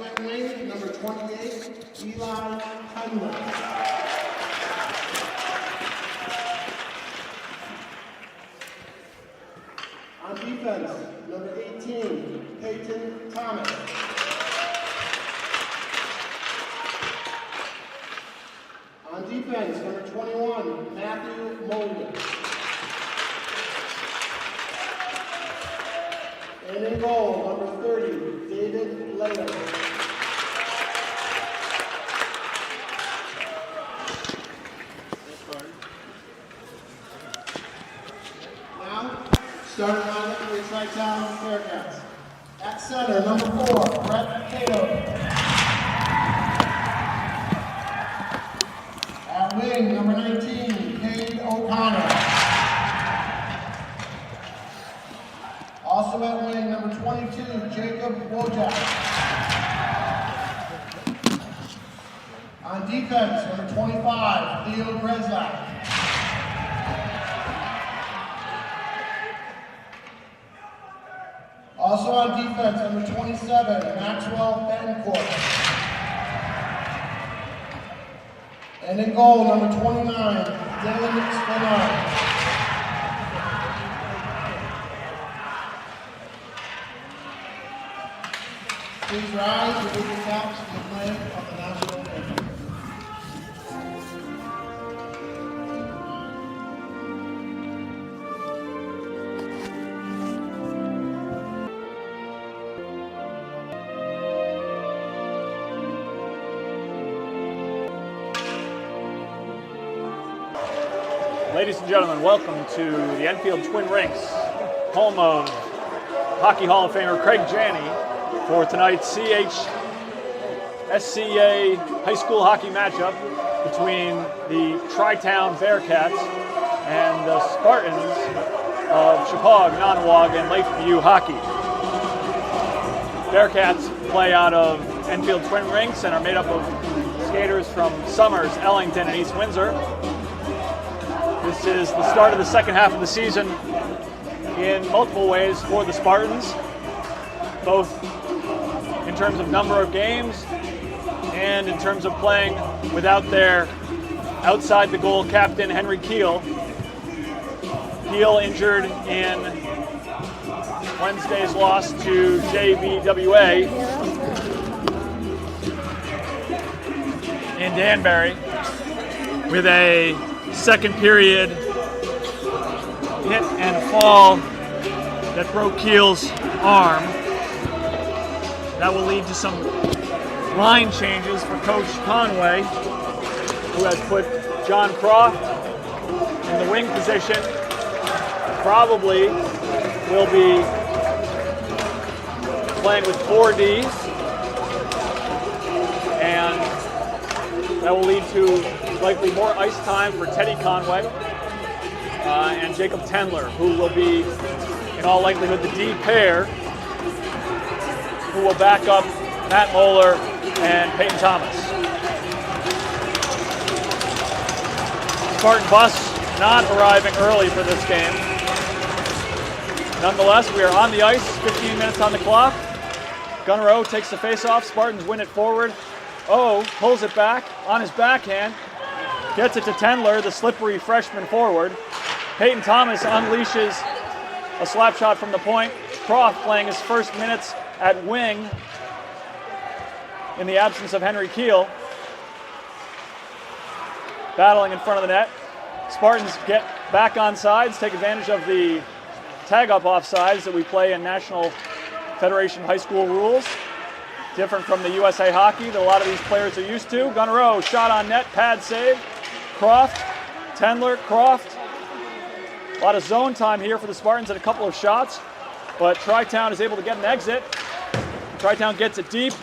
at wing, number 28, Eli Hunley. On defense, number 18, Peyton Thomas. On defense, number 21, Matthew Mulligan. And in goal, number 30, David Layer. Now, starting on for the Tri-Town Bearcats. At center, number 4, Brett Cato. At wing, number 19, Cade O'Connor. Also at wing, number 22, Jacob Wojak. On defense, number 25, Theo Breslak. Also on defense, number 27, Maxwell Betancourt. And in goal, number 29, Dylan Spinard. Please rise and move the caps to the flag of the national anthem. Ladies and gentlemen, welcome to the Enfield Twin Rinks, home of Hockey Hall of Famer Craig Janney for tonight's SCA high school hockey matchup between the Tri-Town Bearcats and the Spartans of Chippewa, Nonawag, and Lakeview Hockey. Bearcats play out of Enfield Twin Rinks and are made up of skaters from Somers, Ellington, and East Windsor. This is the start of the second half of the season in multiple ways for the Spartans, both in terms of number of games and in terms of playing without their outside the goal captain, Henry Keel. Keel injured in Wednesday's loss to JVWA in Danbury with a second period hit and fall that broke Keel's arm. That will lead to some line changes for Coach Conway, who has put John Croft in the wing position. Probably will be playing with 4 Ds, and that will lead to likely more ice time for Teddy Conway and Jacob Tendler, who will be, in all likelihood, the D pair, who will back up Matt Moeller and Peyton Thomas. Spartan bus not arriving early for this game. Nonetheless, we are on the ice, 15 minutes on the clock. Gunnerow takes the face-off, Spartans win it forward. Pulls it back on his backhand, gets it to Tendler, the slippery freshman forward. Peyton Thomas unleashes a slap shot from the point. Croft playing his first minutes at wing in the absence of Henry Keel. Battling in front of the net. Spartans get back on sides, take advantage of the tag-up offsides that we play in National Federation high school rules. Different from the USA hockey that a lot of these players are used to. Gunnerow, shot on net, pad save. Croft, Tendler, Croft. A lot of zone time here for the Spartans and a couple of shots, but Tri-Town is able to get an exit. Tri-Town gets it deep.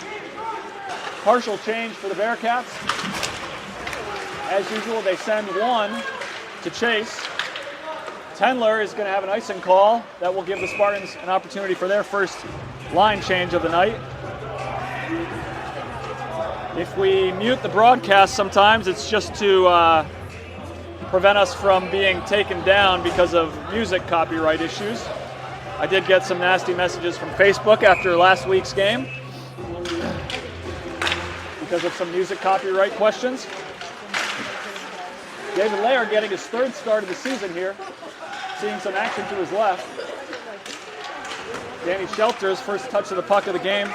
Partial change for the Bearcats. As usual, they send one to chase. Tendler is going to have an icing call that will give the Spartans an opportunity for their first line change of the night. If we mute the broadcast sometimes, it's just to prevent us from being taken down because of music copyright issues. I did get some nasty messages from Facebook after last week's game. because of some music copyright questions. David Layer getting his third start of the season here. Seeing some action to his left. Danny Shelters, first touch of the puck of the game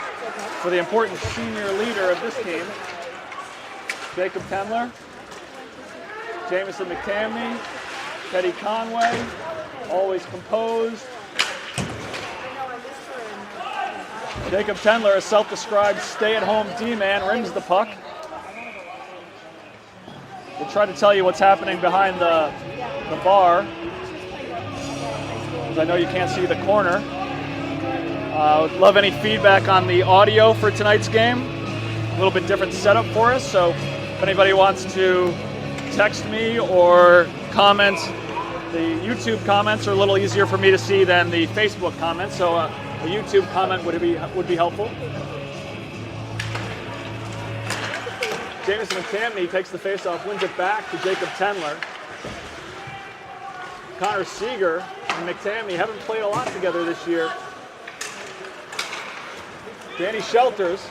for the important senior leader of this team. Jacob Tendler, Jamison McTamney, Teddy Conway, always composed. Jacob Tendler, a self-described stay-at-home D-man, rims the puck. We'll try to tell you what's happening behind the bar, because I know you can't see the corner. Would love any feedback on the audio for tonight's game. A little bit different setup for us, so if anybody wants to text me or comment, the YouTube comments are a little easier for me to see than the Facebook comments, so a YouTube comment would be helpful. Jamison McTamney takes the faceoff, wins it back to Jacob Tendler. Connor Seeger and McTamney haven't played a lot together this year. Danny Shelters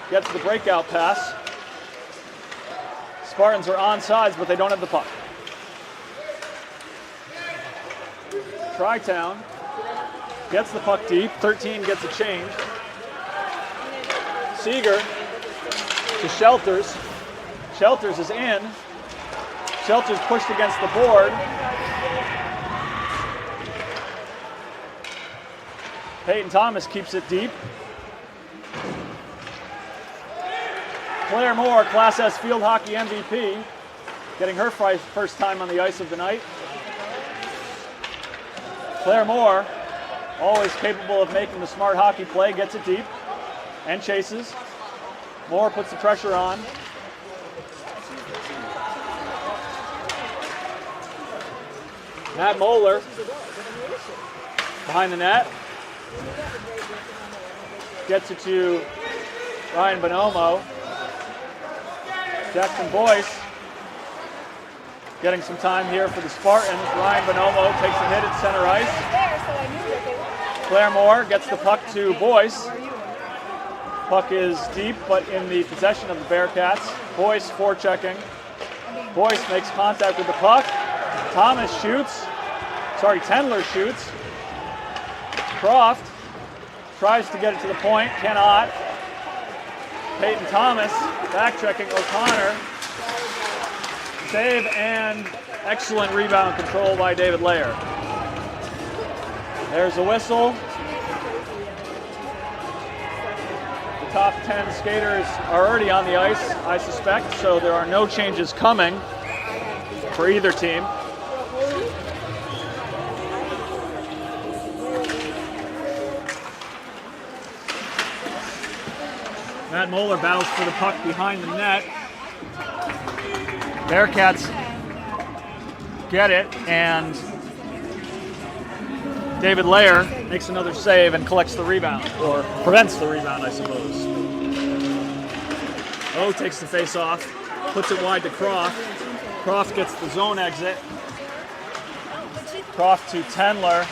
gets the breakout pass. Spartans are onside, but they don't have the puck. Tri-Town gets the puck deep. 13 gets a change. Seeger to Shelters. Shelters is in. Shelters pushed against the board. Peyton Thomas keeps it deep. Claire Moore, Class S field hockey MVP, getting her first time on the ice of the night. Claire Moore, always capable of making the smart hockey play, gets it deep and chases. Moore puts the pressure on. Matt Moeller behind the net. Gets it to Ryan Bonomo. Jackson Boyce getting some time here for the Spartans. Ryan Bonomo takes a hit at center ice. Claire Moore gets the puck to Boyce. Puck is deep, but in the possession of the Bearcats. Boyce forechecking. Boyce makes contact with the puck. Thomas shoots. Tendler shoots. Croft tries to get it to the point, cannot. Peyton Thomas back-checking O'Connor. Save and excellent rebound control by David Layer. There's a whistle. The top 10 skaters are already on the ice, I suspect, so there are no changes coming for either team. Matt Moeller battles for the puck behind the net. Bearcats get it, and David Layer makes another save and collects the rebound, or prevents the rebound, I suppose. O takes the face off, puts it wide to Croft. Croft gets the zone exit. Croft to Tendler.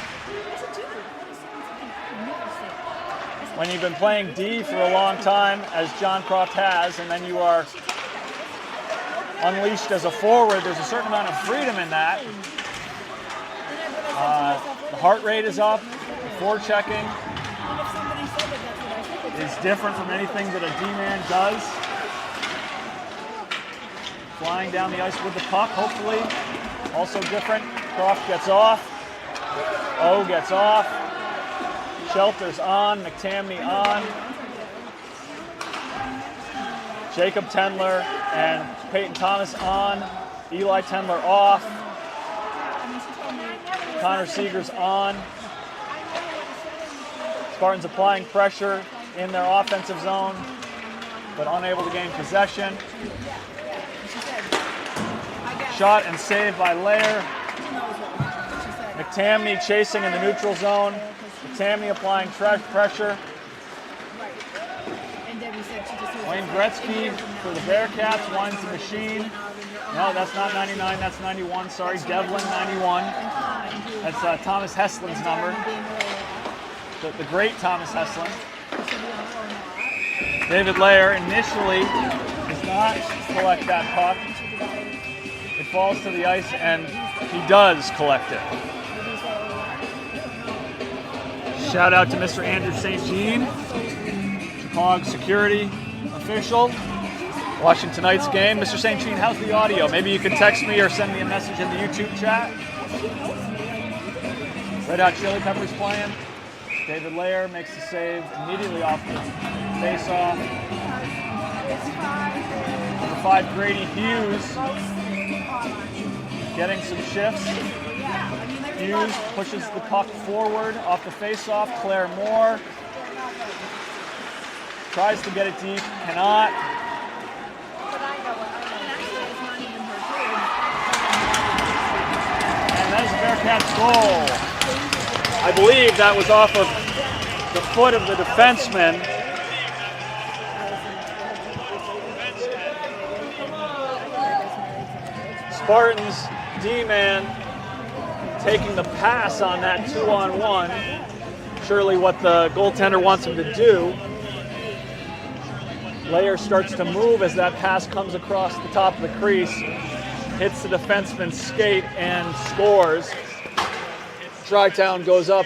When you've been playing D for a long time, as John Croft has, and then you are unleashed as a forward, there's a certain amount of freedom in that. The heart rate is up, the forechecking is different from anything that a D-man does. Flying down the ice with the puck, hopefully, also different. Croft gets off, O gets off. Shelters on, McTamney on. Jacob Tendler and Peyton Thomas on. Eli Tendler off. Connor Seeger's on. Spartans applying pressure in their offensive zone, but unable to gain possession. Shot and save by Layer. McTamney chasing in the neutral zone. McTamney applying pressure. Wayne Gretzky for the Bearcats winds the machine. No, that's not 99, that's 91. Sorry, Devlin, 91. That's Thomas Heslin's number. The great Thomas Heslin. David Layer initially does not collect that puck. It falls to the ice and he does collect it. Shout out to Mr. Andrew St. Jean, Chicago security official, watching tonight's game. Mr. St. Jean, how's the audio? Maybe you can text me or send me a message in the YouTube chat. Red Hot Chili Peppers playing. David Layer makes the save immediately off the face-off. Number 5, Grady Hughes, getting some shifts. Hughes pushes the puck forward off the face-off. Claire Moore tries to get it deep, cannot. And that is a Bearcats goal. I believe that was off of the foot of the defenseman. Spartans D-man taking the pass on that 2-on-1. Surely what the goaltender wants him to do. Layer starts to move as that pass comes across the top of the crease, hits the defenseman's skate and scores. Tri-Town goes up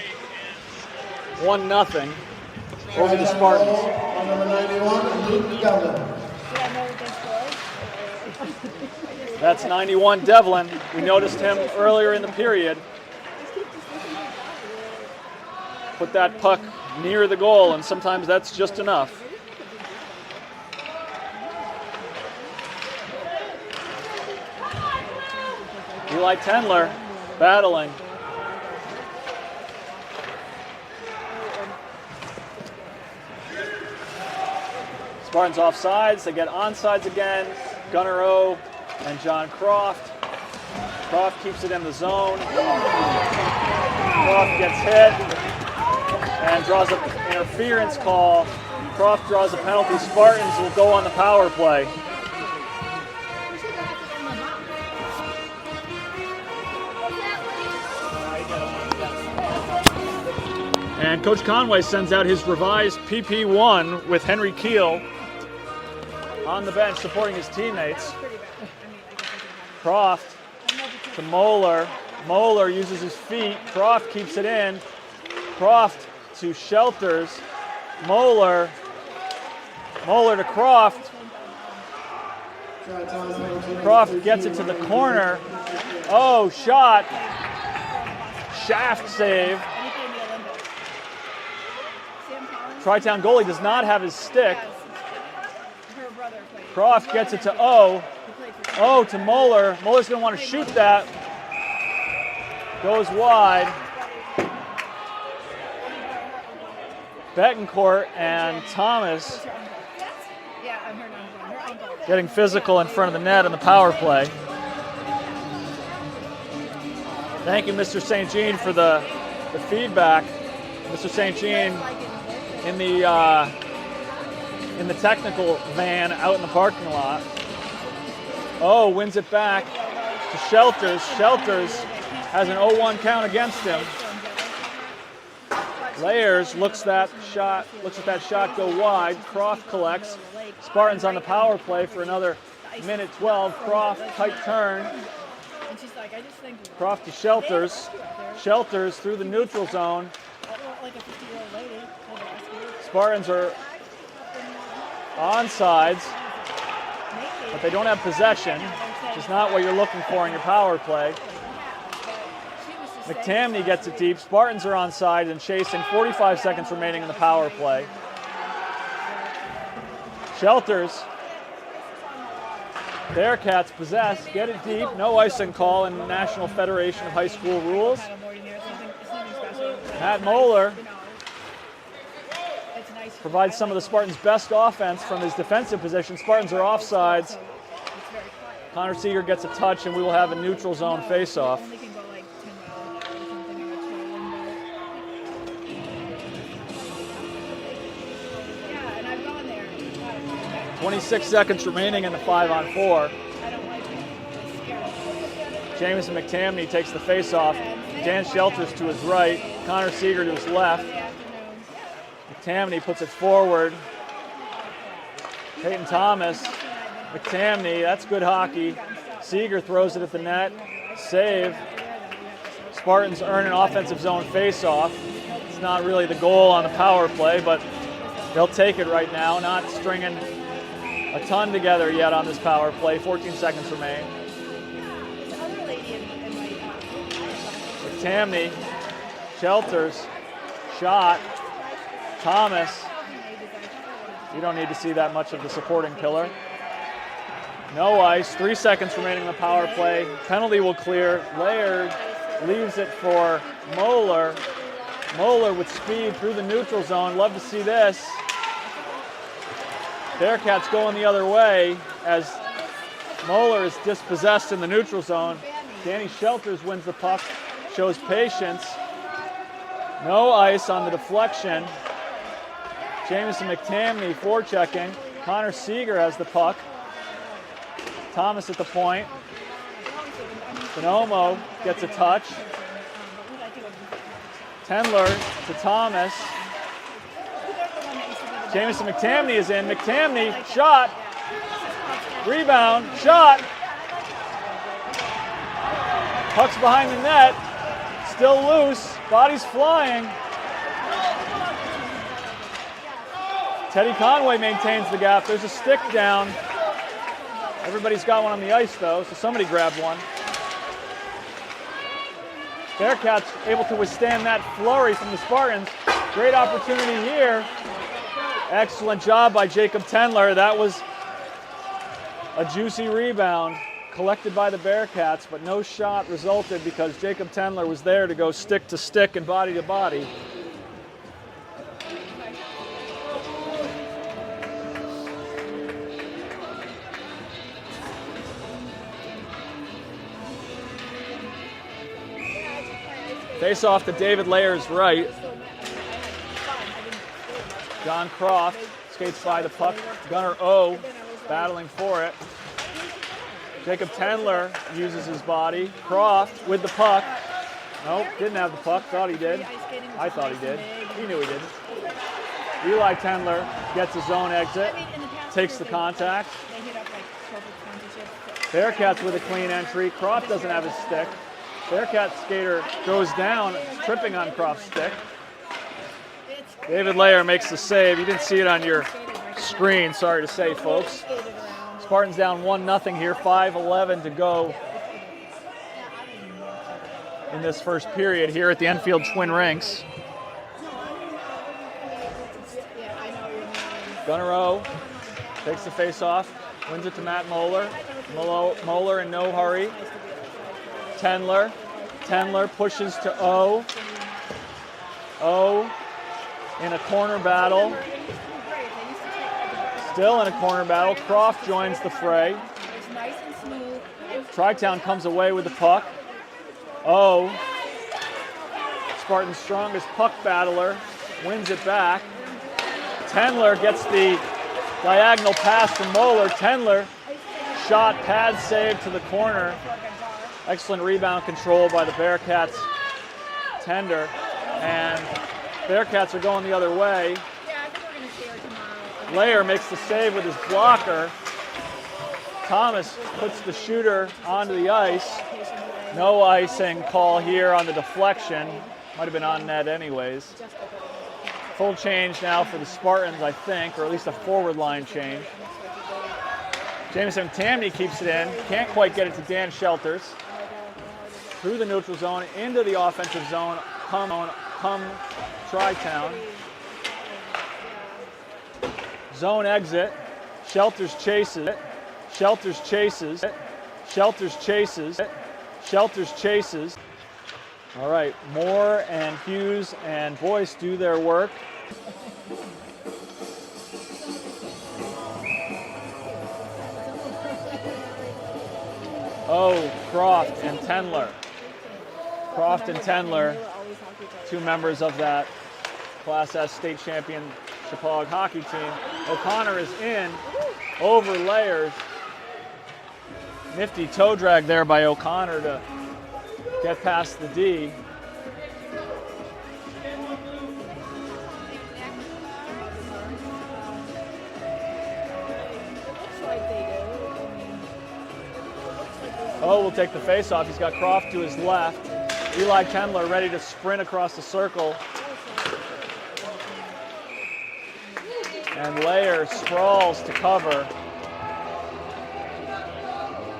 1-0 over the Spartans. On number 91, Luke Devlin. That's 91 Devlin. We noticed him earlier in the period. Put that puck near the goal, and sometimes that's just enough. Eli Tendler battling. Spartans offsides, they get onsides again. Gunnar O and John Croft. Croft keeps it in the zone. Croft gets hit and draws an interference call. Croft draws a penalty. Spartans will go on the power play. And Coach Conway sends out his revised PP1 with Henry Keel on the bench supporting his teammates. Croft to Moeller. Moeller uses his feet. Croft keeps it in. Croft to Shelters. Moeller to Croft. Croft gets it to the corner. Oh, shot. Shaft save. Tri-Town goalie does not have his stick. Croft gets it to O. O to Moeller. Moeller's going to want to shoot that. Goes wide. Betancourt and Thomas getting physical in front of the net on the power play. Thank you, Mr. St. Jean, for the feedback. Mr. St. Jean in the technical van out in the parking lot. Oh, wins it back to Shelters. Shelters has an 0-1 count against him. Layers looks at that shot go wide. Croft collects. Spartans on the power play for another minute 12. Croft, tight turn. Croft to Shelters. Shelters through the neutral zone. Spartans are onsides, but they don't have possession, which is not what you're looking for in your power play. McTamney gets it deep. Spartans are onside and chasing. 45 seconds remaining in the power play. Shelters. Bearcats possess. Get it deep. No icing call in the National Federation of High School rules. Matt Moeller provides some of the Spartans' best offense from his defensive position. Spartans are offsides. Connor Seeger gets a touch, and we will have a neutral zone face-off. 26 seconds remaining in the 5-on-4. Jameson McTamney takes the face-off. Dan Shelters to his right. Connor Seeger to his left. McTamney puts it forward. Peyton Thomas, McTamney, that's good hockey. Seeger throws it at the net, save. Spartans earn an offensive zone face-off. It's not really the goal on the power play, but they'll take it right now, not stringing a ton together yet on this power play. 14 seconds remain. McTamney, Shelters, shot, Thomas. You don't need to see that much of the supporting pillar. No ice, 3 seconds remaining in the power play. Penalty will clear. Laird leaves it for Moeller. Moeller with speed through the neutral zone. Love to see this. Bearcats going the other way as Moeller is dispossessed in the neutral zone. Danny Shelters wins the puck, shows patience. No ice on the deflection. Jamison McTamney forechecking. Connor Seeger has the puck. Thomas at the point. Bonomo gets a touch. Tendler to Thomas. Jamison McTamney is in. McTamney, shot. Rebound, shot. Puck's behind the net. Still loose. Body's flying. Teddy Conway maintains the gap. There's a stick down. Everybody's got one on the ice, though, so somebody grabbed one. Bearcats able to withstand that flurry from the Spartans. Great opportunity here. Excellent job by Jacob Tendler. That was a juicy rebound collected by the Bearcats, but no shot resulted because Jacob Tendler was there to go stick to stick and body to body. Face off to David Layer's right. John Croft skates by the puck. Gunnar O battling for it. Jacob Tendler uses his body. Croft with the puck. Nope, didn't have the puck. Thought he did. I thought he did. He knew he didn't. Eli Tendler gets a zone exit. Takes the contact. Bearcats with a clean entry. Croft doesn't have his stick. Bearcat skater goes down, tripping on Croft's stick. David Layer makes the save. You didn't see it on your screen, sorry to say, folks. Spartans down 1-0 here, 5:11 to go in this first period here at the Enfield Twin Rinks. Gunnar O takes the face-off, wins it to Matt Moeller. Moeller in no hurry. Tendler pushes to O. O in a corner battle. Still in a corner battle. Croft joins the fray. Tri-Town comes away with the puck. O, Spartan's strongest puck battler, wins it back. Tendler gets the diagonal pass from Moeller. Tendler, shot, pad save to the corner. Excellent rebound control by the Bearcats tender. And Bearcats are going the other way. Layer makes the save with his blocker. Thomas puts the shooter onto the ice. No icing call here on the deflection. Might have been on net anyways. Full change now for the Spartans, I think, or at least a forward line change. Jamison McTamney keeps it in. Can't quite get it to Dan Shelters. Through the neutral zone, into the offensive zone, come Tri-Town. Zone exit. Shelters chases it. Shelters chases it. Shelters chases it. Shelters chases. All right, Moore and Hughes and Boyce do their work. Oh, Croft and Tendler. Croft and Tendler, two members of that Class S state champion Chippewa hockey team. O'Connor is in, over Layers. Nifty toe drag there by O'Connor to get past the D. Oh, will take the face-off. He's got Croft to his left. Eli Tendler ready to sprint across the circle. And Layer sprawls to cover.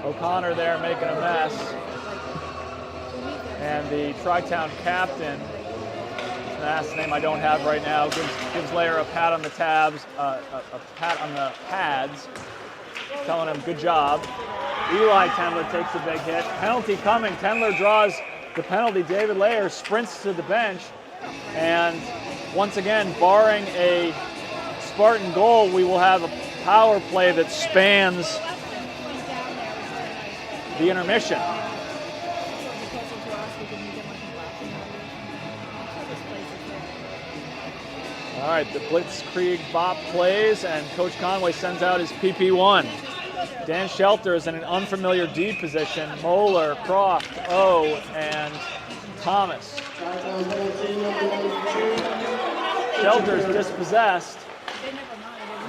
O'Connor there making a mess. And the Tri-Town captain, last name I don't have right now, gives Layer a pat on the tabs, a pat on the pads, telling him good job. Eli Tendler takes a big hit. Penalty coming. Tendler draws the penalty. David Layer sprints to the bench. And once again, barring a Spartan goal, we will have a power play that spans the intermission. All right, the Blitzkrieg Bop plays, and Coach Conway sends out his PP1. Dan Shelter is in an unfamiliar D position. Moeller, Croft, O, and Thomas. Shelter's dispossessed.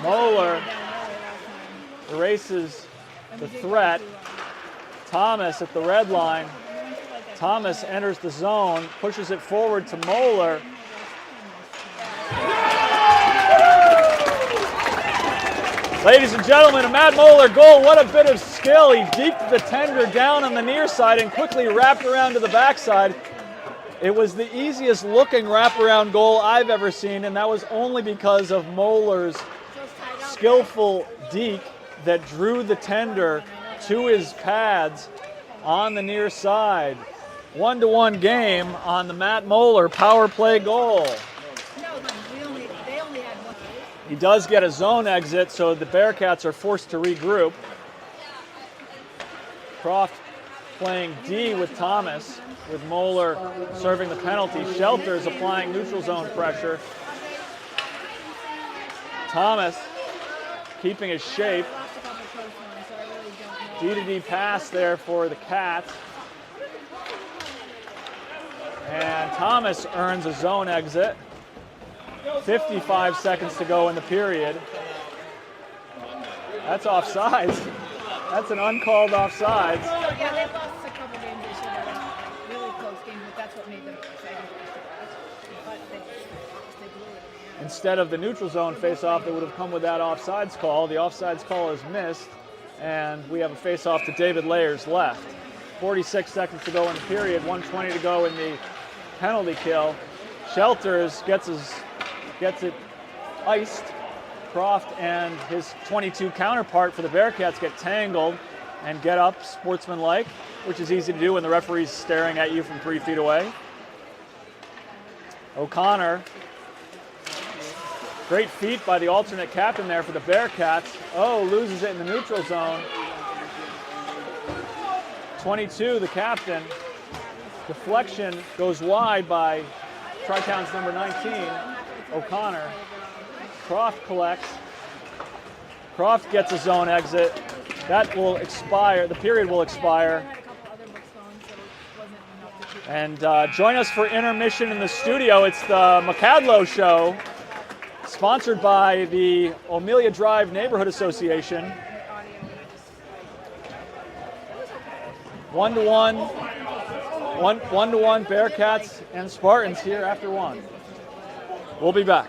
Moeller erases the threat. Thomas at the red line. Thomas enters the zone, pushes it forward to Moeller. Ladies and gentlemen, a Matt Moeller goal. What a bit of skill. He deked the tender down on the near side and quickly wrapped around to the backside. It was the easiest looking wraparound goal I've ever seen, and that was only because of Moeller's skillful deke that drew the tender to his pads on the near side. 1-1 game on the Matt Moeller power play goal. He does get a zone exit, so the Bearcats are forced to regroup. Croft playing D with Thomas, with Moeller serving the penalty. Shelters applying neutral zone pressure. Thomas keeping his shape. D-to-D pass there for the Cats. And Thomas earns a zone exit. 55 seconds to go in the period. That's offsides. That's an uncalled offsides. Yeah, they've lost a couple games this year that are really close games, but that's what made them exciting for us. But they blew it. Instead of the neutral zone face-off, they would have come with that offsides call. The offsides call is missed, and we have a face-off to David Layer's left. 46 seconds to go in the period, 1:20 to go in the penalty kill. Shelters gets it iced. Croft and his 22 counterpart for the Bearcats get tangled and get up sportsmanlike, which is easy to do when the referee's staring at you from 3 feet away. O'Connor, great feat by the alternate captain there for the Bearcats. Oh, loses it in the neutral zone. 22, the captain. Deflection goes wide by Tri-Town's number 19, O'Connor. Croft collects. Croft gets a zone exit. That will expire. The period will expire. And join us for intermission in the studio. It's the McCadlow Show, sponsored by the Amelia Drive Neighborhood Association. 1-1. 1-1 Bearcats and Spartans here after 1. We'll be back.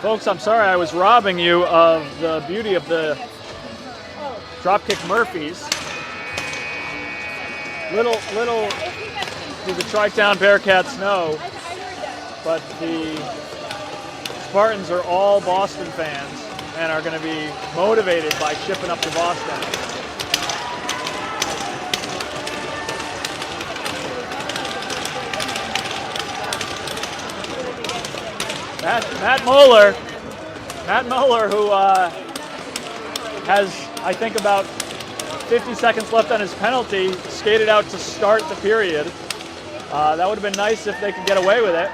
Folks, I'm sorry I was robbing you of the beauty of the dropkick Murphys. Little do the Tri-Town Bearcats know, but the Spartans are all Boston fans and are going to be motivated by shipping up to Boston. Matt Moeller, who has, I think, about 50 seconds left on his penalty, skated out to start the period. That would have been nice if they could get away with it.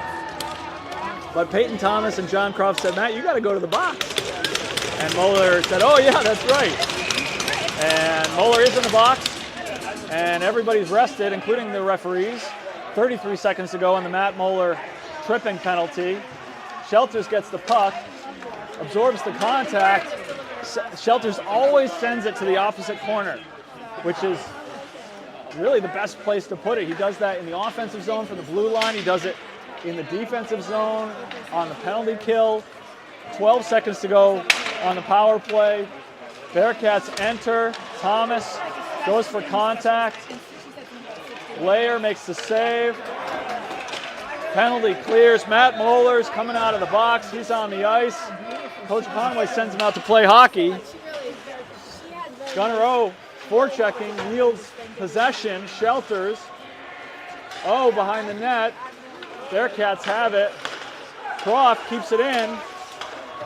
But Peyton Thomas and John Croft said, Matt, you got to go to the box. And Moeller said, oh, yeah, that's right. And Moeller is in the box, and everybody's rested, including the referees. 33 seconds to go on the Matt Moeller tripping penalty. Shelters gets the puck, absorbs the contact. Shelters always sends it to the opposite corner, which is really the best place to put it. He does that in the offensive zone for the blue line. He does it in the defensive zone on the penalty kill. 12 seconds to go on the power play. Bearcats enter. Thomas goes for contact. Layer makes the save. Penalty clears. Matt Moeller's coming out of the box. He's on the ice. Coach Conway sends him out to play hockey. Gunnar O forechecking, yields possession. Shelters. Oh, behind the net. Bearcats have it. Croft keeps it in.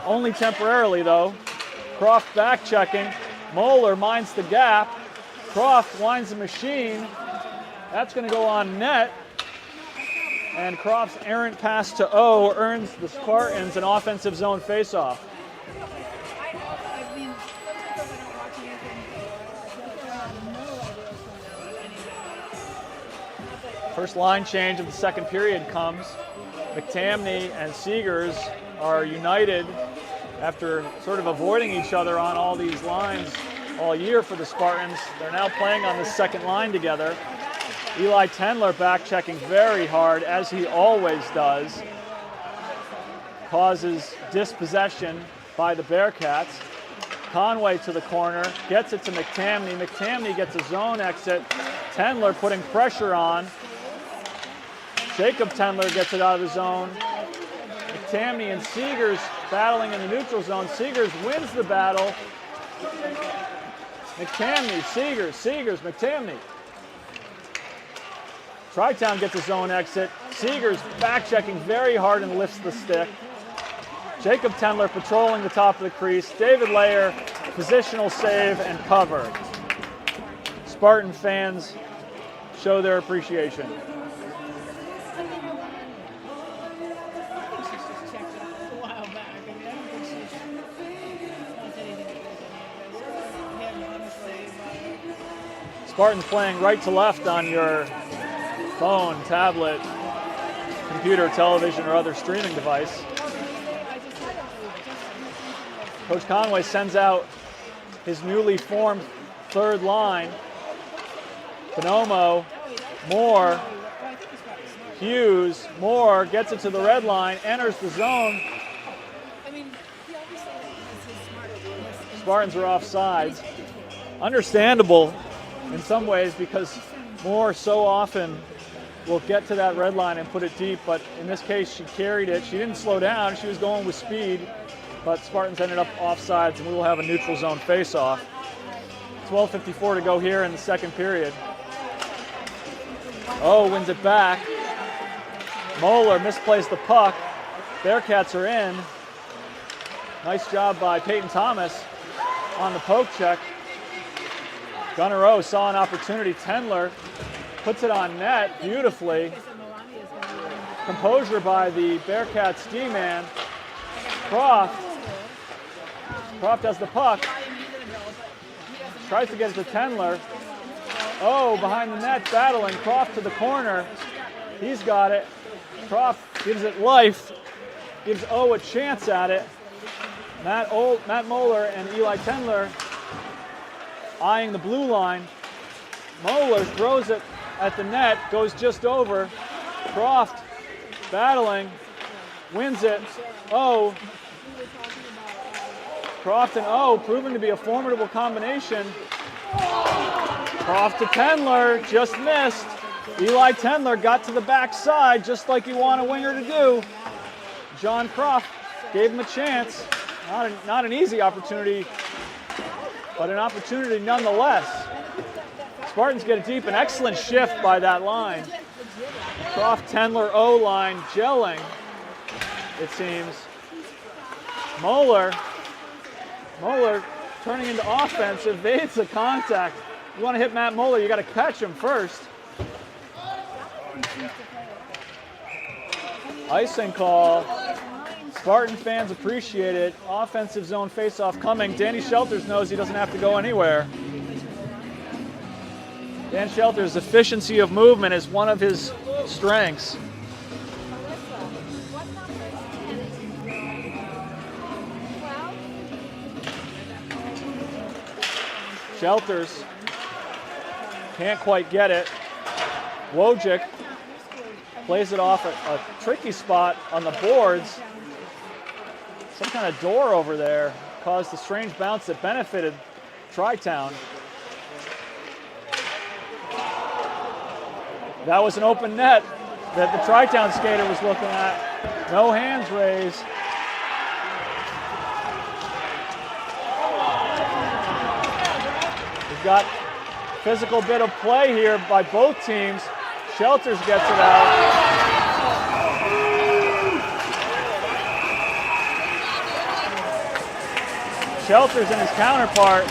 Only temporarily, though. Croft back checking. Moeller minds the gap. Croft winds the machine. That's going to go on net. And Croft's errant pass to O earns the Spartans an offensive zone faceoff. First line change of the second period comes. McTamney and Seegers are united after sort of avoiding each other on all these lines all year for the Spartans. They're now playing on the second line together. Eli Tendler back checking very hard, as he always does. Causes dispossession by the Bearcats. Conway to the corner, gets it to McTamney. McTamney gets a zone exit. Tendler putting pressure on. Jacob Tendler gets it out of the zone. McTamney and Seegers battling in the neutral zone. Seegers wins the battle. McTamney, Seegers, McTamney. Tri-Town gets a zone exit. Seegers back checking very hard and lifts the stick. Jacob Tendler patrolling the top of the crease. David Layer, positional save and cover. Spartan fans show their appreciation. Spartans playing right to left on your phone, tablet, computer, television, or other streaming device. Coach Conway sends out his newly formed third line. Bonomo, Moore, Hughes, Moore gets it to the red line, enters the zone. Spartans are offsides. Understandable in some ways because Moore so often will get to that red line and put it deep, but in this case she carried it. She didn't slow down, she was going with speed, but Spartans ended up offsides and we will have a neutral zone face-off. 12:54 to go here in the second period. Oh, wins it back. Moeller misplaced the puck. Bearcats are in. Nice job by Peyton Thomas on the poke check. Gunnar O saw an opportunity. Tendler puts it on net beautifully. Composure by the Bearcats D-man. Croft has the puck. Tries to get it to Tendler. Oh, behind the net, battling. Croft to the corner. He's got it. Croft gives it life. Gives O a chance at it. Matt Moeller and Eli Tendler eyeing the blue line. Moeller throws it at the net, goes just over. Croft battling, wins it. Oh, Croft and O, proving to be a formidable combination. Croft to Tendler, just missed. Eli Tendler got to the backside just like you want a winger to do. John Croft gave him a chance. Not an easy opportunity, but an opportunity nonetheless. Spartans get it deep, an excellent shift by that line. Croft, Tendler, O line gelling, it seems. Moeller turning into offense, evades the contact. You want to hit Matt Moeller, you got to catch him first. Icing call. Spartan fans appreciate it. Offensive zone faceoff coming. Danny Shelters knows he doesn't have to go anywhere. Dan Shelters' efficiency of movement is one of his strengths. Shelters can't quite get it. Wojcik plays it off a tricky spot on the boards. Some kind of door over there caused a strange bounce that benefited Tri-Town. That was an open net that the Tri-Town skater was looking at. No hands raised. We've got physical bit of play here by both teams. Shelters gets it out. Shelters and his counterpart.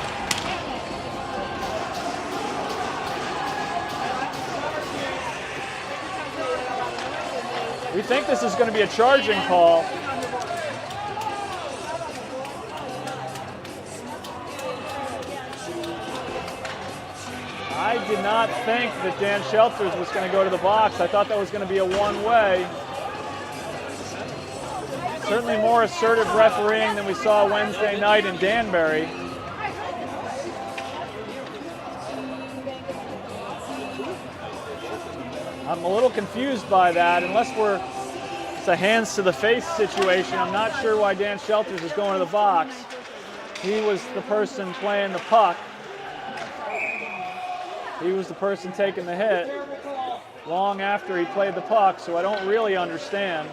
We think this is going to be a charging call. I did not think that Dan Shelters was going to go to the box. I thought that was going to be a one-way. Certainly more assertive refereeing than we saw Wednesday night in Danbury. I'm a little confused by that. Unless it's a hands to the face situation, I'm not sure why Dan Shelters is going to the box. He was the person playing the puck. He was the person taking the hit long after he played the puck, so I don't really understand.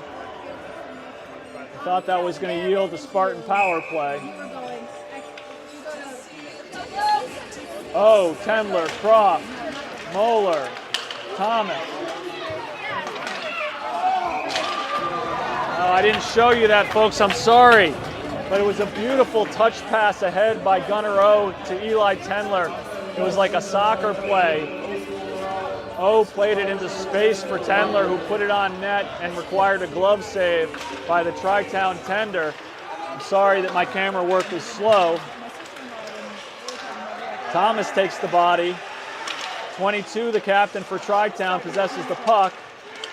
I thought that was going to yield a Spartan power play. Oh, Tendler, Croft, Moeller, Thomas. Oh, I didn't show you that, folks. I'm sorry. But it was a beautiful touch pass ahead by Gunnar O to Eli Tendler. It was like a soccer play. O played it into space for Tendler, who put it on net and required a glove save by the Tri-Town tender. I'm sorry that my camera work was slow. Thomas takes the body. 22, the captain for Tri-Town, possesses the puck.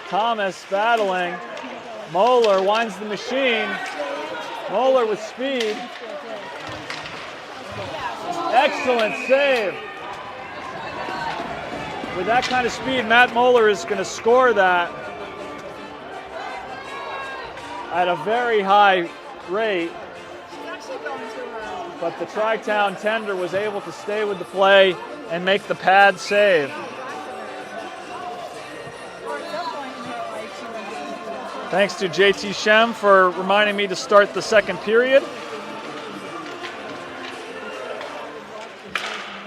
Thomas battling. Moeller winds the machine. Moeller with speed. Excellent save. With that kind of speed, Matt Moeller is going to score that at a very high rate. But the Tri-Town tender was able to stay with the play and make the pad save. Thanks to JT Shem for reminding me to start the second period.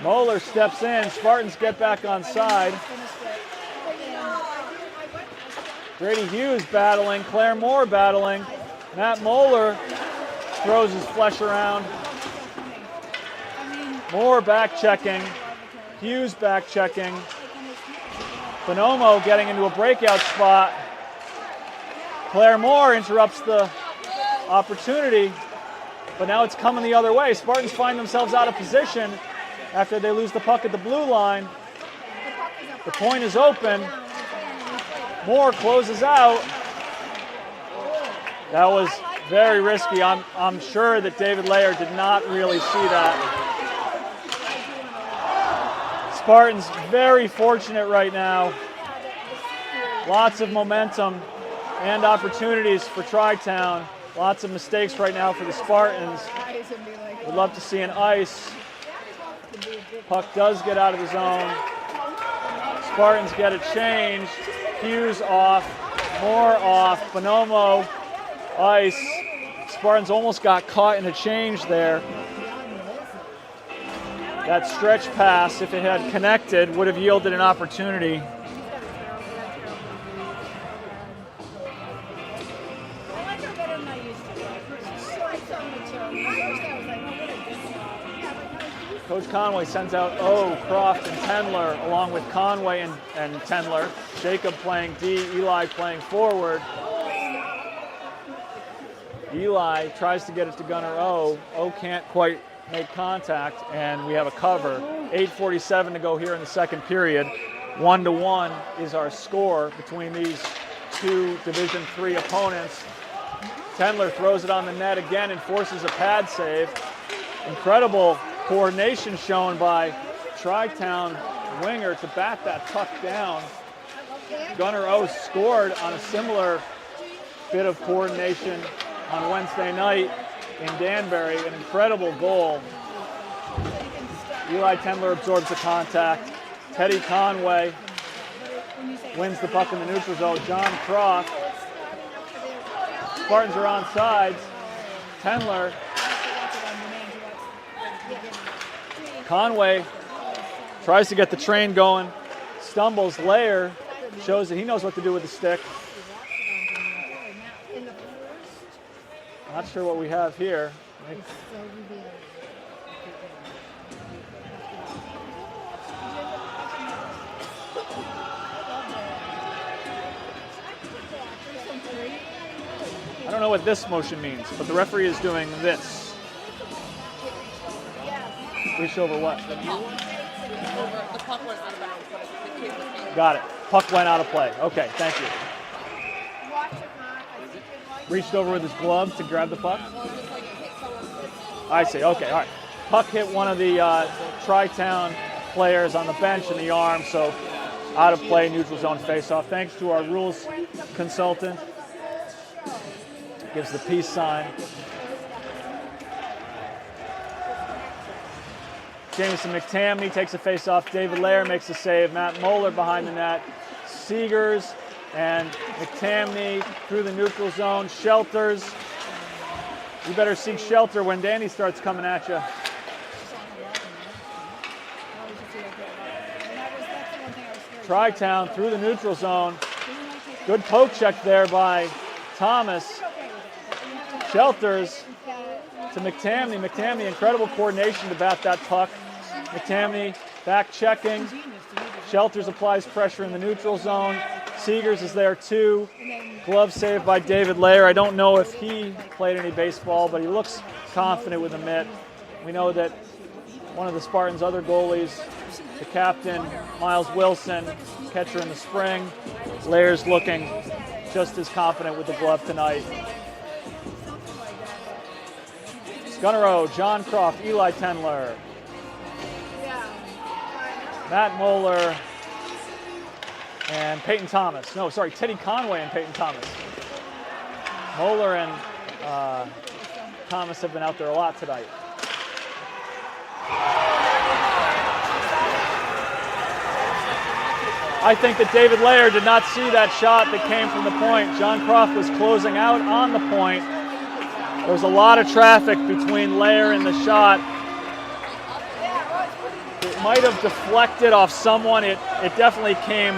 Moeller steps in. Spartans get back on side. Brady Hughes battling. Claire Moore battling. Matt Moeller throws his flesh around. Moore back checking. Hughes back checking. Bonomo getting into a breakout spot. Claire Moore interrupts the opportunity, but now it's coming the other way. Spartans find themselves out of position after they lose the puck at the blue line. The point is open. Moore closes out. That was very risky. I'm sure that David Layer did not really see that. Spartans very fortunate right now. Lots of momentum and opportunities for Tri-Town, Lots of mistakes right now for the Spartans. Eyes and be like, Would love to see an ice. Puck does get out of the zone. Spartans get a change. Hughes off. More off. Bonomo ice. Spartans almost got caught in a change there. That stretch pass, if it had connected, would have yielded an opportunity. Coach Conway sends out Croft, and Tendler, along with Conway and Tendler. Jacob playing D, Eli playing forward. Eli tries to get it to Gunnar O. O can't quite make contact, and we have a cover. 8:47 to go here in the second period. 1-1 is our score between these two Division III opponents. Tendler throws it on the net again and forces a pad save. Incredible coordination shown by Tri-Town winger to bat that puck down. Gunnar O scored on a similar bit of coordination on Wednesday night in Danbury. An incredible goal. Eli Tendler absorbs the contact. Teddy Conway wins the puck in the neutral zone. John Croft. Spartans are on sides. Tendler. Conway tries to get the train going. Stumbles. Lair shows that he knows what to do with the stick. Not sure what we have here. I don't know what this motion means, but the referee is doing this. Reach over what? The puck went out of bounds, but the kid was Got it. Puck went out of play. Okay, thank you. Reached over with his glove to grab the puck. I see. Okay, all right. Puck hit one of the Tri-Town players on the bench in the arm, so out of play, neutral zone faceoff. Thanks to our rules consultant. Gives the peace sign. Jameson McTamney takes a face-off. David Lair makes a save. Matt Moeller behind the net. Seegers and McTamney through the neutral zone. Shelters. You better seek shelter when Danny starts coming at you. Tri-Town through the neutral zone. Good poke check there by Thomas. Shelters to McTamney. McTamney, incredible coordination to bat that puck. McTamney back checking. Shelters applies pressure in the neutral zone. Seegers is there too. Glove save by David Lair. I don't know if he played any baseball, but he looks confident with a mitt. We know that one of the Spartans' other goalies, the captain, Miles Wilson, catcher in the spring. Lair's looking just as confident with the glove tonight. Gunnar O, John Croft, Eli Tendler, Matt Moeller, and Peyton Thomas. No, sorry, Teddy Conway and Peyton Thomas. Moeller and Thomas have been out there a lot tonight. I think that David Lair did not see that shot that came from the point. John Croft was closing out on the point. There was a lot of traffic between Lair and the shot. It might have deflected off someone. It definitely came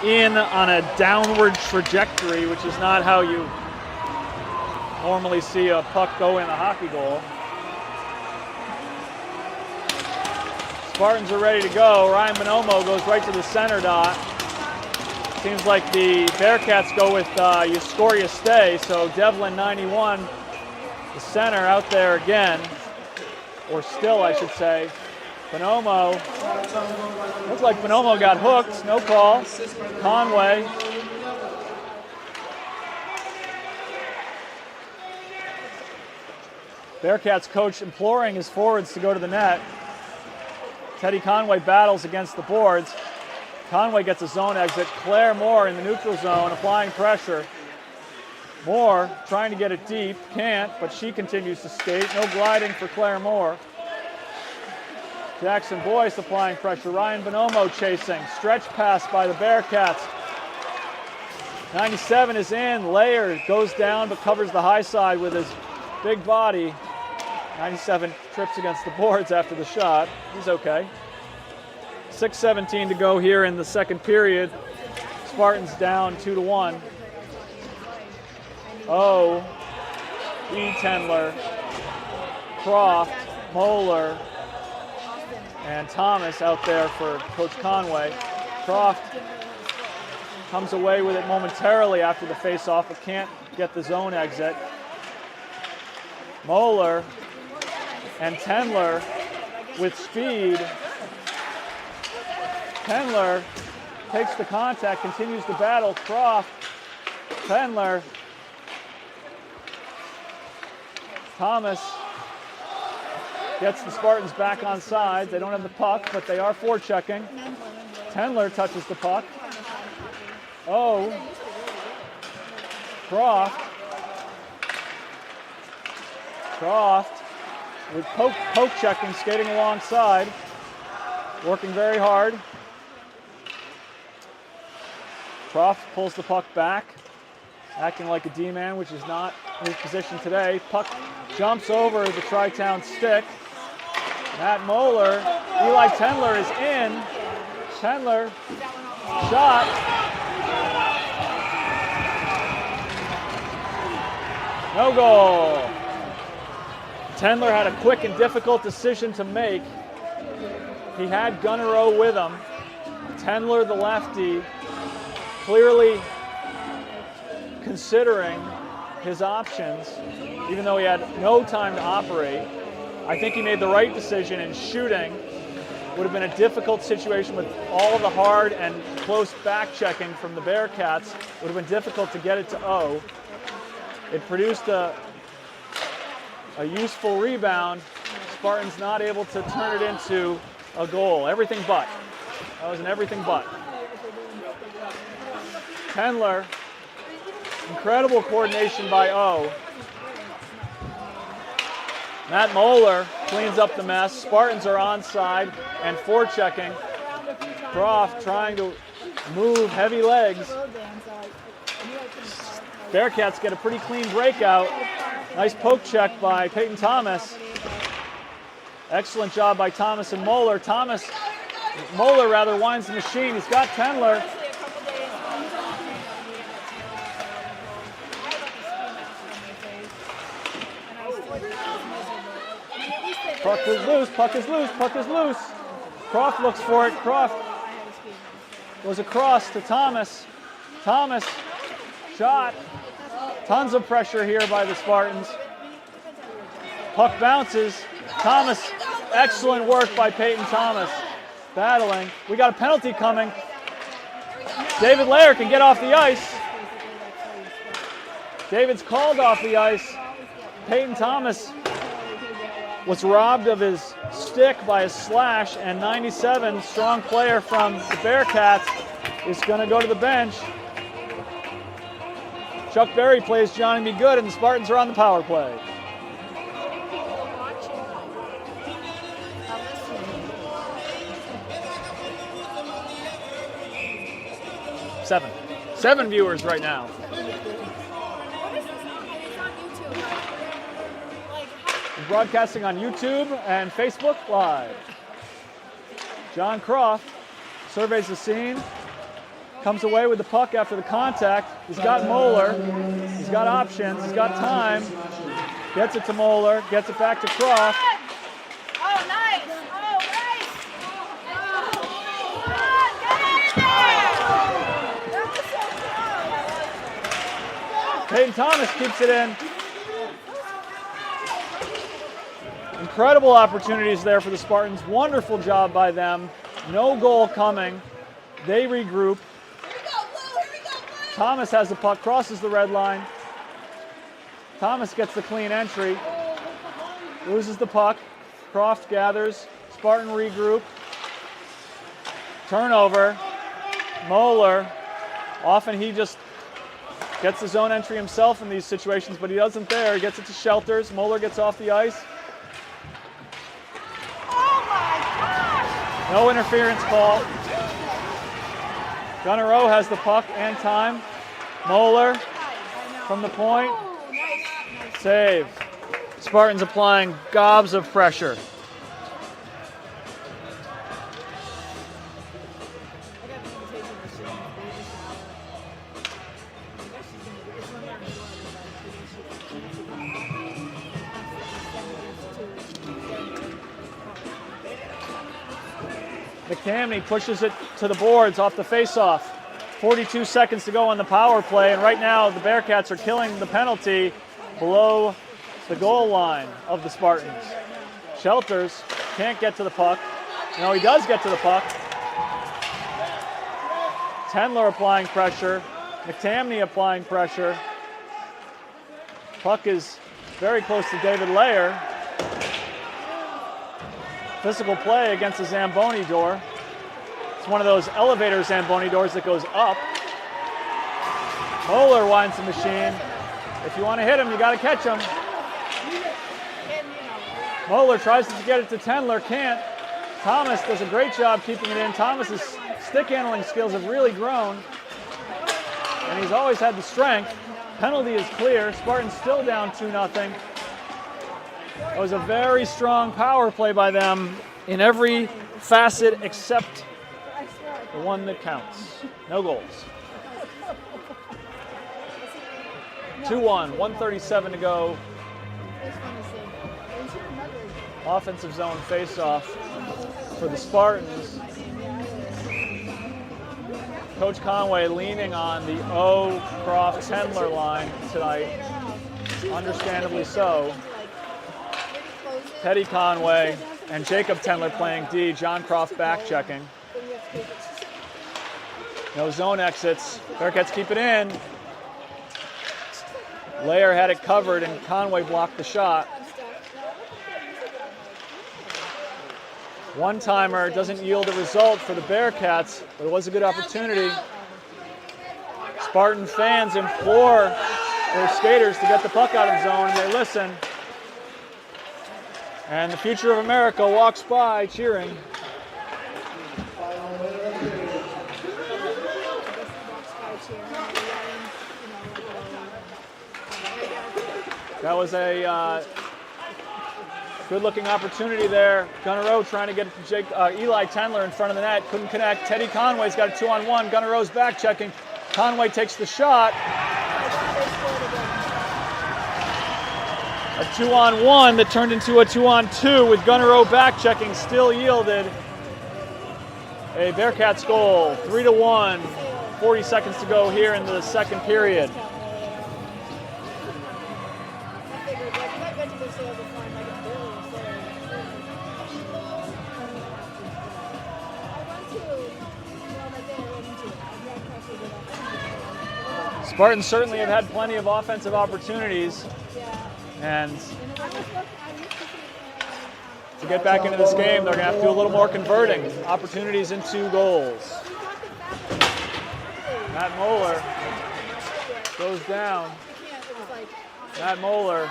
in on a downward trajectory, which is not how you normally see a puck go in a hockey goal. Spartans are ready to go. Ryan Bonomo goes right to the center dot. Seems like the Bearcats go with you score, you stay. So Devlin, 91, the center out there again, or still I should say. Bonomo, looks like Bonomo got hooked, no call. Conway. Bearcats coach imploring his forwards to go to the net. Teddy Conway battles against the boards. Conway gets a zone exit. Claire Moore in the neutral zone applying pressure. Moore trying to get it deep, can't, but she continues to skate. No gliding for Claire Moore. Jackson Boyce applying pressure. Ryan Bonomo chasing. Stretch pass by the Bearcats. 97 is in. Layer goes down but covers the high side with his big body. 97 trips against the boards after the shot. He's okay. 6:17 to go here in the second period. Spartans down 2-1. Oh, E. Tendler, Croft, Moeller, and Thomas out there for Coach Conway. Croft comes away with it momentarily after the face-off, but can't get the zone exit. Moeller and Tendler with speed. Tendler takes the contact, continues the battle. Croft, Tendler, Thomas gets the Spartans back on sides. They don't have the puck, but they are forechecking. Tendler touches the puck. Oh, Croft with poke checking, skating alongside, working very hard. Croft pulls the puck back, acting like a D-man, which is not his position today. Puck jumps over the Tri-Town stick. Matt Moeller, Eli Tendler is in. Tendler, shot. No goal. Tendler had a quick and difficult decision to make. He had Gunnero with him. Tendler, the lefty, clearly considering his options, even though he had no time to operate. I think he made the right decision in shooting. Would have been a difficult situation with all of the hard and close back checking from the Bearcats. Would have been difficult to get it to O. It produced a useful rebound. Spartans not able to turn it into a goal. Everything but. That was an everything but. Tendler, incredible coordination by O. Matt Moeller cleans up the mess. Spartans are onside and forechecking. Croft trying to move heavy legs. Bearcats get a pretty clean breakout. Nice poke check by Peyton Thomas. Excellent job by Thomas and Moeller. Moeller winds the machine. He's got Tendler. Puck is loose, puck is loose, puck is loose. Croft looks for it. Croft goes across to Thomas. Thomas, shot. Tons of pressure here by the Spartans. Puck bounces. Thomas, excellent work by Peyton Thomas. Battling. We got a penalty coming. David Lair can get off the ice. David's called off the ice. Peyton Thomas was robbed of his stick by a slash, and 97, strong player from the Bearcats, is going to go to the bench. Chuck Berry plays Johnny Be Good, and the Spartans are on the power play. Seven viewers right now. We're broadcasting on YouTube and Facebook Live. John Croft surveys the scene, comes away with the puck after the contact. He's got Moeller, he's got options, he's got time. Gets it to Moeller, gets it back to Croft. Oh, nice! Oh, nice! Peyton Thomas keeps it in. Incredible opportunities there for the Spartans. Wonderful job by them. No goal coming. They regroup. Thomas has the puck, crosses the red line. Thomas gets the clean entry. Loses the puck. Croft gathers. Spartan regroup. Turnover. Moeller. Often he just Gets the zone entry himself in these situations, but he doesn't there. He gets it to Shelters. Moeller gets off the ice. No interference call. Gunnerow has the puck and time. Moeller from the point. Save. Spartans applying gobs of pressure. McTamney pushes it to the boards off the faceoff. 42 seconds to go on the power play, and right now the Bearcats are killing the penalty below the goal line of the Spartans. Shelters can't get to the puck. No, he does get to the puck. Tendler applying pressure. McTamney applying pressure. Puck is very close to David Layer. Physical play against the Zamboni door. It's one of those elevator Zamboni doors that goes up. Moeller winds the machine. If you want to hit him, you got to catch him. Moeller tries to get it to Tendler, can't. Thomas does a great job keeping it in. Thomas's stick handling skills have really grown, and he's always had the strength. Penalty is clear. Spartans still down 2-0. It was a very strong power play by them in every facet except the one that counts. No goals. 2-1, 1:37 to go. Offensive zone face-off for the Spartans. Coach Conway leaning on the Croft-Tendler line tonight, understandably so. Teddy Conway and Jacob Tendler playing D. John Croft back checking. No zone exits. Bearcats keep it in. Layer had it covered and Conway blocked the shot. One-timer doesn't yield a result for the Bearcats, but it was a good opportunity. Spartan fans implore their skaters to get the puck out of zone, and they listen. And the future of America walks by cheering. That was a good-looking opportunity there. Gunnerow trying to get it to Eli Tendler in front of the net. Couldn't connect. Teddy Conway's got a 2-on-1. Gunnerow's back checking. Conway takes the shot. A 2-on-1 that turned into a 2-on-2 with Gunnerow back checking still yielded a Bearcats goal. 3-1. 40 seconds to go here in the second period. Spartans certainly have had plenty of offensive opportunities, and to get back into this game, they're going to have to do a little more converting. Opportunities into goals. Matt Moeller goes down. Matt Moeller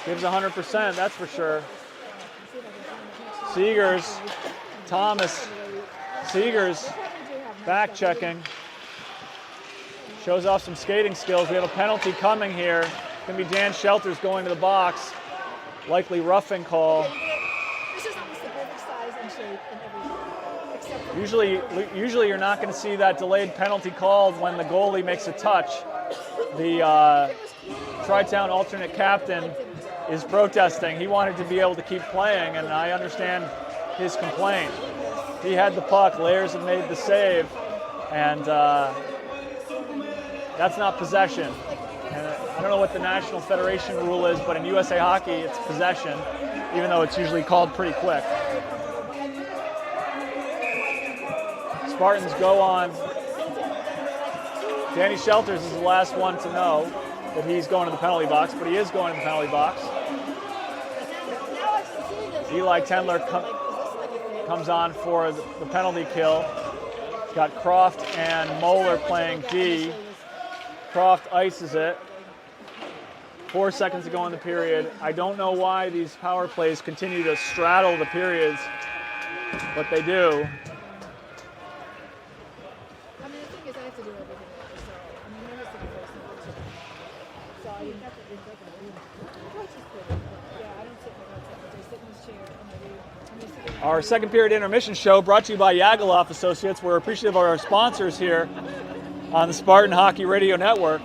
gives 100%, that's for sure. Seegers, Thomas, Seegers back checking. Shows off some skating skills. We have a penalty coming here. It's going to be Dan Shelters going to the box. Likely roughing call. This is almost the perfect size and shape and everything. Usually you're not going to see that delayed penalty called when the goalie makes a touch. The Tri-Town alternate captain is protesting. He wanted to be able to keep playing, and I understand his complaint. He had the puck. Layers had made the save, and that's not possession. And I don't know what the National Federation rule is, but in USA Hockey, it's possession, even though it's usually called pretty quick. Spartans go on. Danny Shelters is the last one to know that he's going to the penalty box, but he is going to the penalty box. Eli Tendler comes on for the penalty kill. Got Croft and Moeller playing D. Croft ices it. 4 seconds to go in the period. I don't know why these power plays continue to straddle the periods, but they do. I mean, the thing is, I have to do everything. So, I mean, there has to be first and last. So I have to do everything. Yeah, I don't sit in the hotel. I sit in this chair and I do. Our second period intermission show brought to you by Yagaloff Associates. We're appreciative of our sponsors here on the Spartan Hockey Radio Network.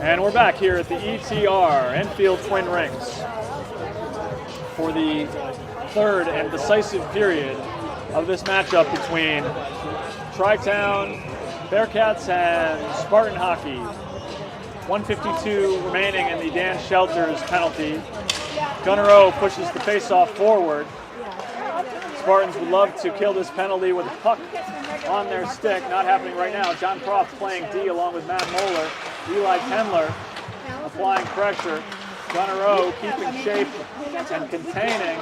And we're back here at the ETR, Enfield Twin Rings, for the third and decisive period of this matchup between Tri-Town Bearcats and Spartan Hockey. 1:52 remaining in the Dan Shelters penalty. Gunnerow pushes the face-off forward. Spartans would love to kill this penalty with a puck on their stick. Not happening right now. John Croft playing D along with Matt Moeller. Eli Tendler applying pressure. Gunnerow keeping shape and containing.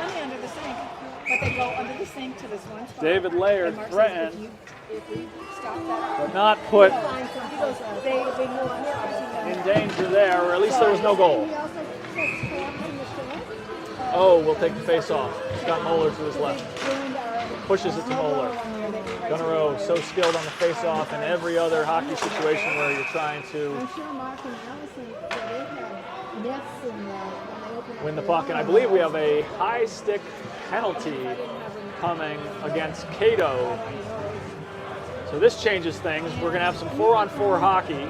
But they go under the sink to this one spot. David Laird And Mark says, threatened, if we stop that, but not put he goes, they move on. in danger there, or at least there was no goal. He also puts Croft in the short. Oh, we'll take the face off. Scott Moeller to his left. Pushes it to Moeller. Gunnerow so skilled on the face off and every other hockey situation where you're trying to I'm sure Mark and Allison, they've had nets and when they open up win the puck. And I believe we have a high stick penalty coming against Cato. So this changes things. We're going to have some 4-on-4 hockey,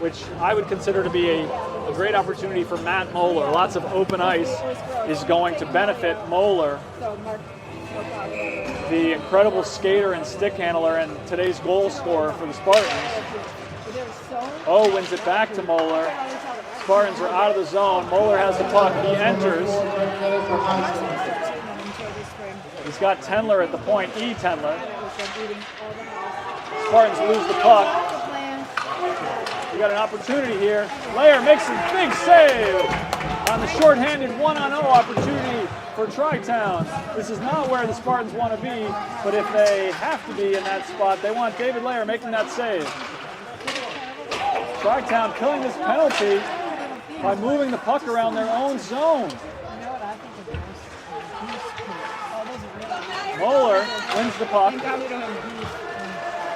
which I would consider to be a great opportunity for Matt Moeller. Lots of open ice is going to benefit Moeller, So Mark, the incredible skater and stick handler and today's goal scorer for the Spartans. Oh, wins it back to Moeller. Spartans are out of the zone. Moeller has the puck. He enters. He's got Tendler at the point. Tendler. Spartans lose the puck. We got an opportunity here. Lair makes a big save on the shorthanded 1-on-0 opportunity for Tri-Town. This is not where the Spartans want to be, but if they have to be in that spot, they want David Lair making that save. Tri-Town killing this penalty by moving the puck around their own zone. Moeller wins the puck,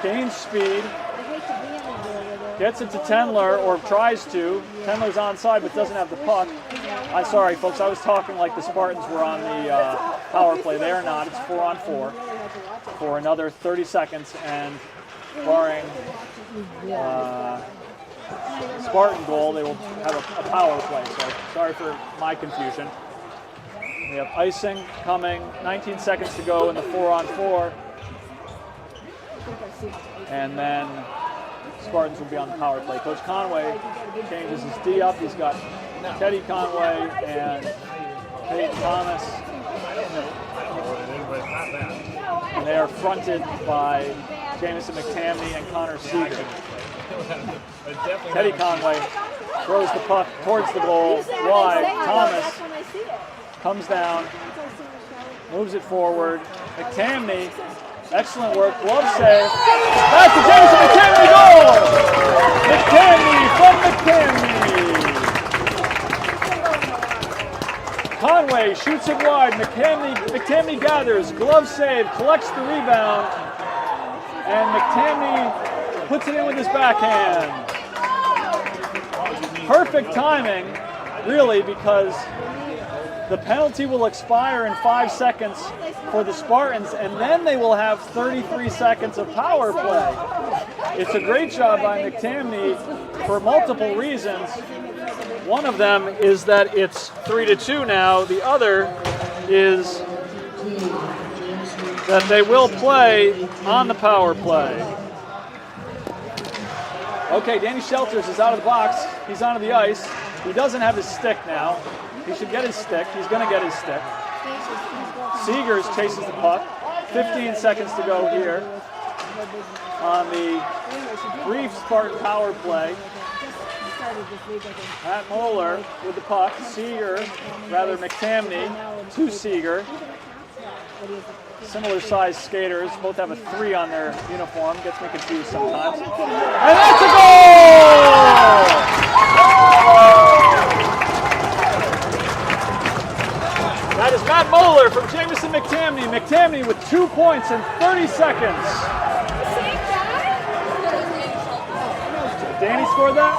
gains speed, gets it to Tendler, or tries to. Tendler's onside but doesn't have the puck. I'm sorry, folks, I was talking like the Spartans were on the power play. They are not. It's 4-on-4 for another 30 seconds, and barring Spartan goal, they will have a power play. So sorry for my confusion. We have icing coming, 19 seconds to go in the 4-on-4. And then Spartans will be on the power play. Coach Conway changes his D up. He's got Teddy Conway and Peyton Thomas. And they are fronted by Jamison McTamney and Connor Seeger. Teddy Conway throws the puck towards the goal. Wide. Thomas comes down, moves it forward. McTamney, excellent work, glove save. That's the Jamison McTamney goal! McTamney from McTamney. Conway shoots it wide. McTamney gathers, glove save, collects the rebound, and McTamney puts it in with his backhand. Perfect timing, really, because the penalty will expire in 5 seconds for the Spartans, and then they will have 33 seconds of power play. It's a great job by McTamney for multiple reasons. One of them is that it's 3-2 now. The other is that they will play on the power play. Okay, Danny Shelters is out of the box. He's onto the ice. He doesn't have his stick now. He should get his stick. He's going to get his stick. Seegers chases the puck. 15 seconds to go here on the brief Spartan power play. Matt Moeller with the puck. McTamney to Seeger. Similar sized skaters. Both have a 3 on their uniform. Gets me confused sometimes. And that's a goal! That is Matt Moeller from Jamison McTamney. McTamney with 2 points in 30 seconds. Danny scored that?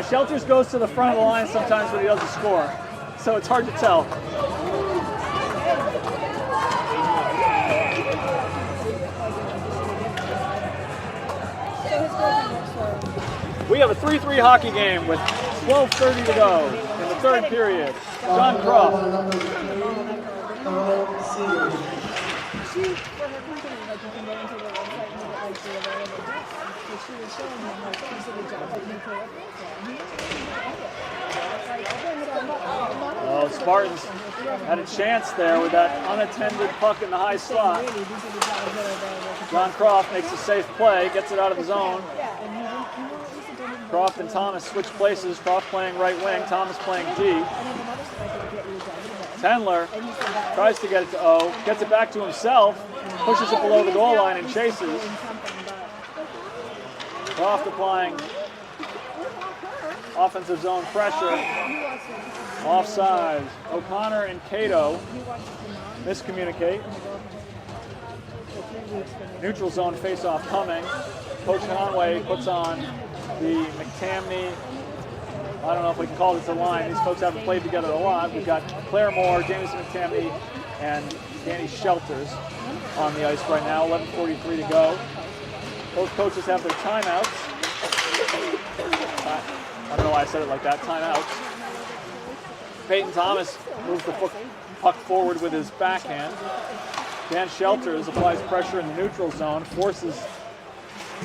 Shelters goes to the front of the line sometimes when he doesn't score. So it's hard to tell. So his goal We have a 3-3 hockey game with 12:30 to go in the third period. John Croft. She, for her company, like you can go into the website and look at like the available dates. So she was showing him like these are the jobs that you could apply for. And he didn't even end it. Like, I bring it up. Oh, Spartans had a chance there with that unattended puck in the high slot. Really, these are the jobs that are available. John Croft makes a safe play, gets it out of the zone. Yeah, and he didn't, he didn't Croft and Thomas switch places. Croft playing right wing, Thomas playing D. and then another side could get you a job in the Tendler tries to get it to O, gets it back to himself, pushes it below the goal line and chases. Croft applying offensive zone pressure. Offsides. O'Connor and Cato miscommunicate. Neutral zone face-off coming. Coach Conway puts on the McTamney, I don't know if we can call this a line. These folks haven't played together a lot. We've got Claire Moore, Jamison McTamney, and Danny Shelters on the ice right now. 11:43 to go. Both coaches have their timeouts. I don't know why I said it like that. Timeouts. Peyton Thomas moves the puck forward with his backhand. Dan Shelters applies pressure in the neutral zone, forces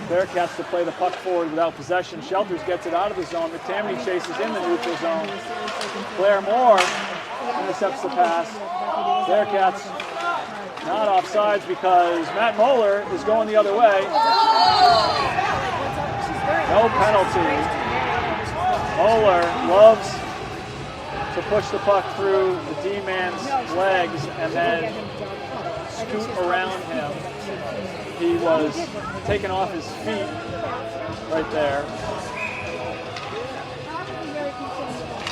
Bearcats to play the puck forward without possession. Shelters gets it out of the zone. McTamney chases in the neutral zone. Claire Moore intercepts the pass. Bearcats not offsides because Matt Moeller is going the other way. No penalty. Moeller loves to push the puck through the D-man's legs and then scoot around him. He was taken off his feet right there.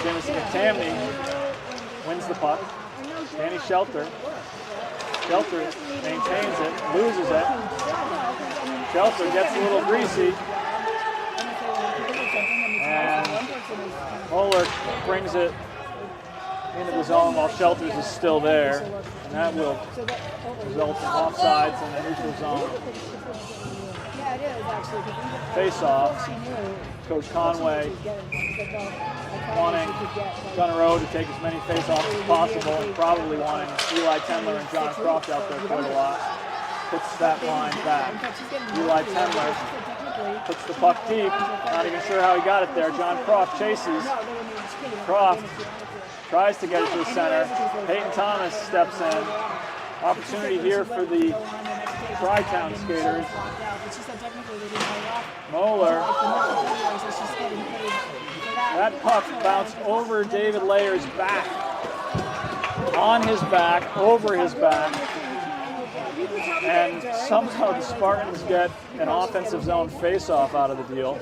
Jamison McTamney wins the puck. Danny Shelter maintains it, loses it. Shelter gets a little greasy. And Moeller brings it into the zone while Shelters is still there. And that will result in offsides in the neutral zone. Face-off. Coach Conway wanting Gunner O to take as many face-offs as possible and probably wanting Eli Tendler and John Croft out there quite a lot. Puts that line back. Eli Tendler puts the puck deep. Not even sure how he got it there. John Croft chases. Croft tries to get it to the center. Peyton Thomas steps in. Opportunity here for the Tri-Town skaters. Moeller. That puck bounced over David Layer's back. On his back, over his back. And somehow the Spartans get an offensive zone face-off out of the deal.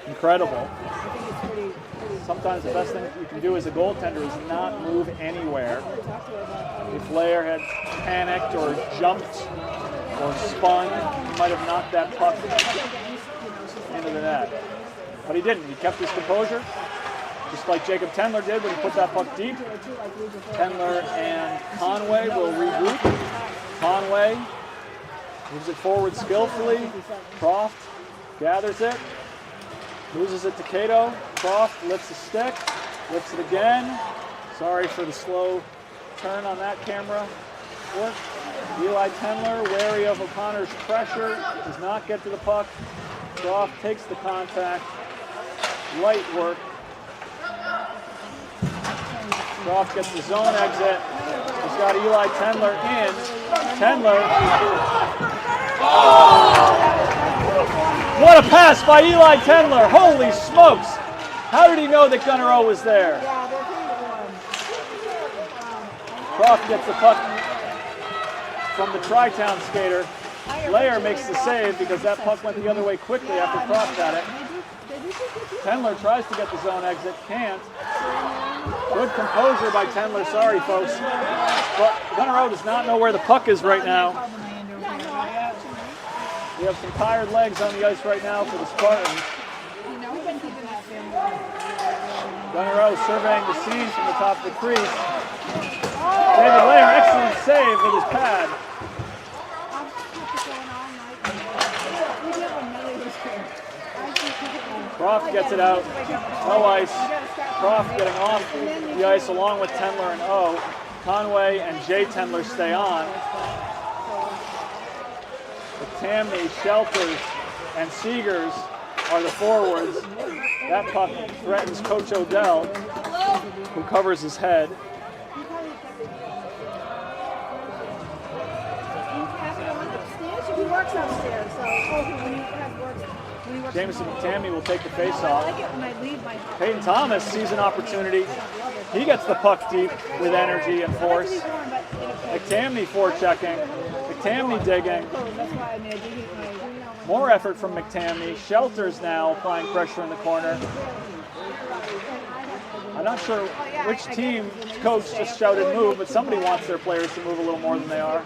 Incredible. Sometimes the best thing you can do as a goaltender is not move anywhere. If Layer had panicked or jumped or spun, he might have knocked that puck into the net. But he didn't. He kept his composure, just like Jacob Tendler did when he put that puck deep. Tendler and Conway will regroup. Conway moves it forward skillfully. Croft gathers it. Loses it to Cato. Croft lifts the stick. Lifts it again. Sorry for the slow turn on that camera work. Eli Tendler, wary of O'Connor's pressure, does not get to the puck. Croft takes the contact. Light work. Croft gets the zone exit. He's got Eli Tendler in. Tendler. What a pass by Eli Tendler. Holy smokes. How did he know that Gunner O was there? Croft gets the puck from the Tri-Town skater. Layer makes the save because that puck went the other way quickly after Croft got it. Tendler tries to get the zone exit, can't. Good composure by Tendler, sorry folks. But Gunner O does not know where the puck is right now. We have some tired legs on the ice right now for the Spartans. Gunner O surveying the scene from the top of the crease. David Layer, excellent save with his pad. Croft gets it out. No ice. Croft getting off the ice along with Tendler and O. Conway and Jay Tendler stay on. Tammy, Shelters, and Seegers are the forwards. That puck threatens Coach Odell, who covers his head. He works upstairs, so when he has work, when he works Jameson from home. McTamney will take the I face-off. like it when I leave my Peyton Thomas sees an opportunity. He gets the puck deep with energy and force. McTamney forechecking. McTamney digging. That's why I mean I do heat my More effort from McTamney. Shelters now applying pressure in the corner. I'm not sure which team coach just shouted move, but somebody wants their players to move a little more than they are.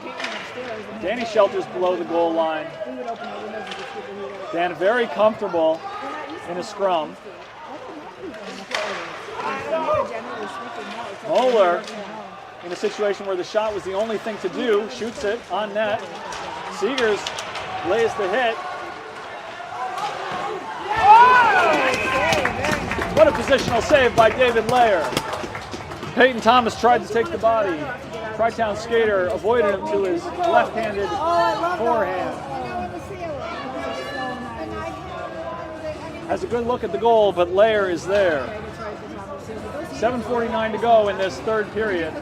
Danny Shelters below the goal line. Dan very comfortable in a scrum. Moeller in a situation where the shot was the only thing to do, shoots it on net. Seegers lays the hit. What a positional save by David Layer. Peyton Thomas tried to take the body. Tri-Town skater avoided him to his left-handed forehand. Has a good look at the goal, but Layer is there. 7:49 to go in this third period.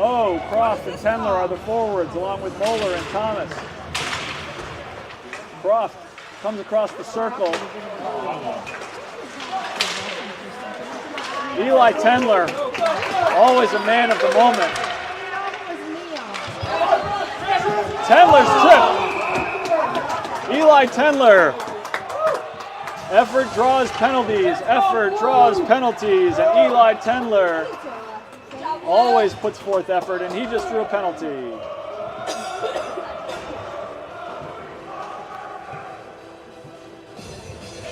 Oh, Croft and Tendler are the forwards, along with Moeller and Thomas. Croft comes across the circle. Eli Tendler, always a man of the moment. Tendler's trip. Eli Tendler. Effort draws penalties. Effort draws penalties. And Eli Tendler always puts forth effort, and he just drew a penalty.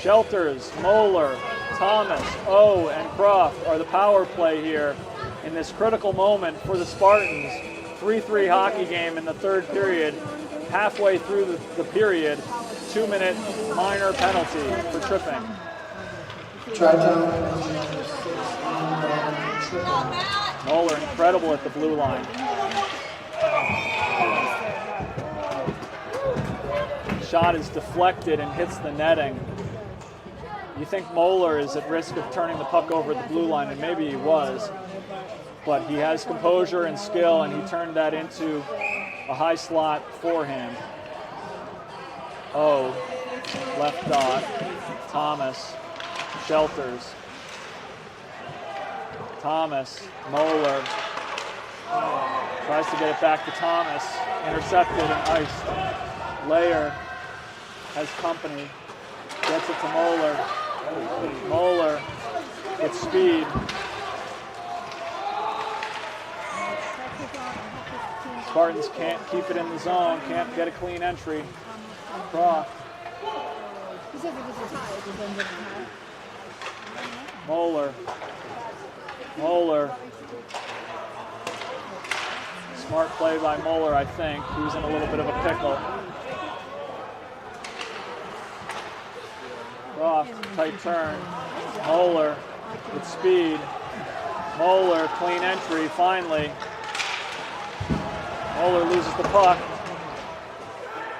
Shelters, Moeller, Thomas, O, and Croft are the power play here in this critical moment for the Spartans. 3-3 hockey game in the third period. Halfway through the period, 2-minute minor penalty for tripping. Moeller incredible at the blue line. Shot is deflected and hits the netting. You think Moeller is at risk of turning the puck over at the blue line, and maybe he was, but he has composure and skill, and he turned that into a high slot forehand. Oh, left dot, Thomas, Shelters. Thomas, Moeller, tries to get it back to Thomas, intercepted and iced. Layer has company, gets it to Moeller. Moeller with speed. Spartans can't keep it in the zone, can't get a clean entry. Croft. Moeller. Moeller. Smart play by Moeller, I think. He was in a little bit of a pickle. Croft, tight turn. Moeller with speed. Moeller, clean entry, finally. Moeller loses the puck.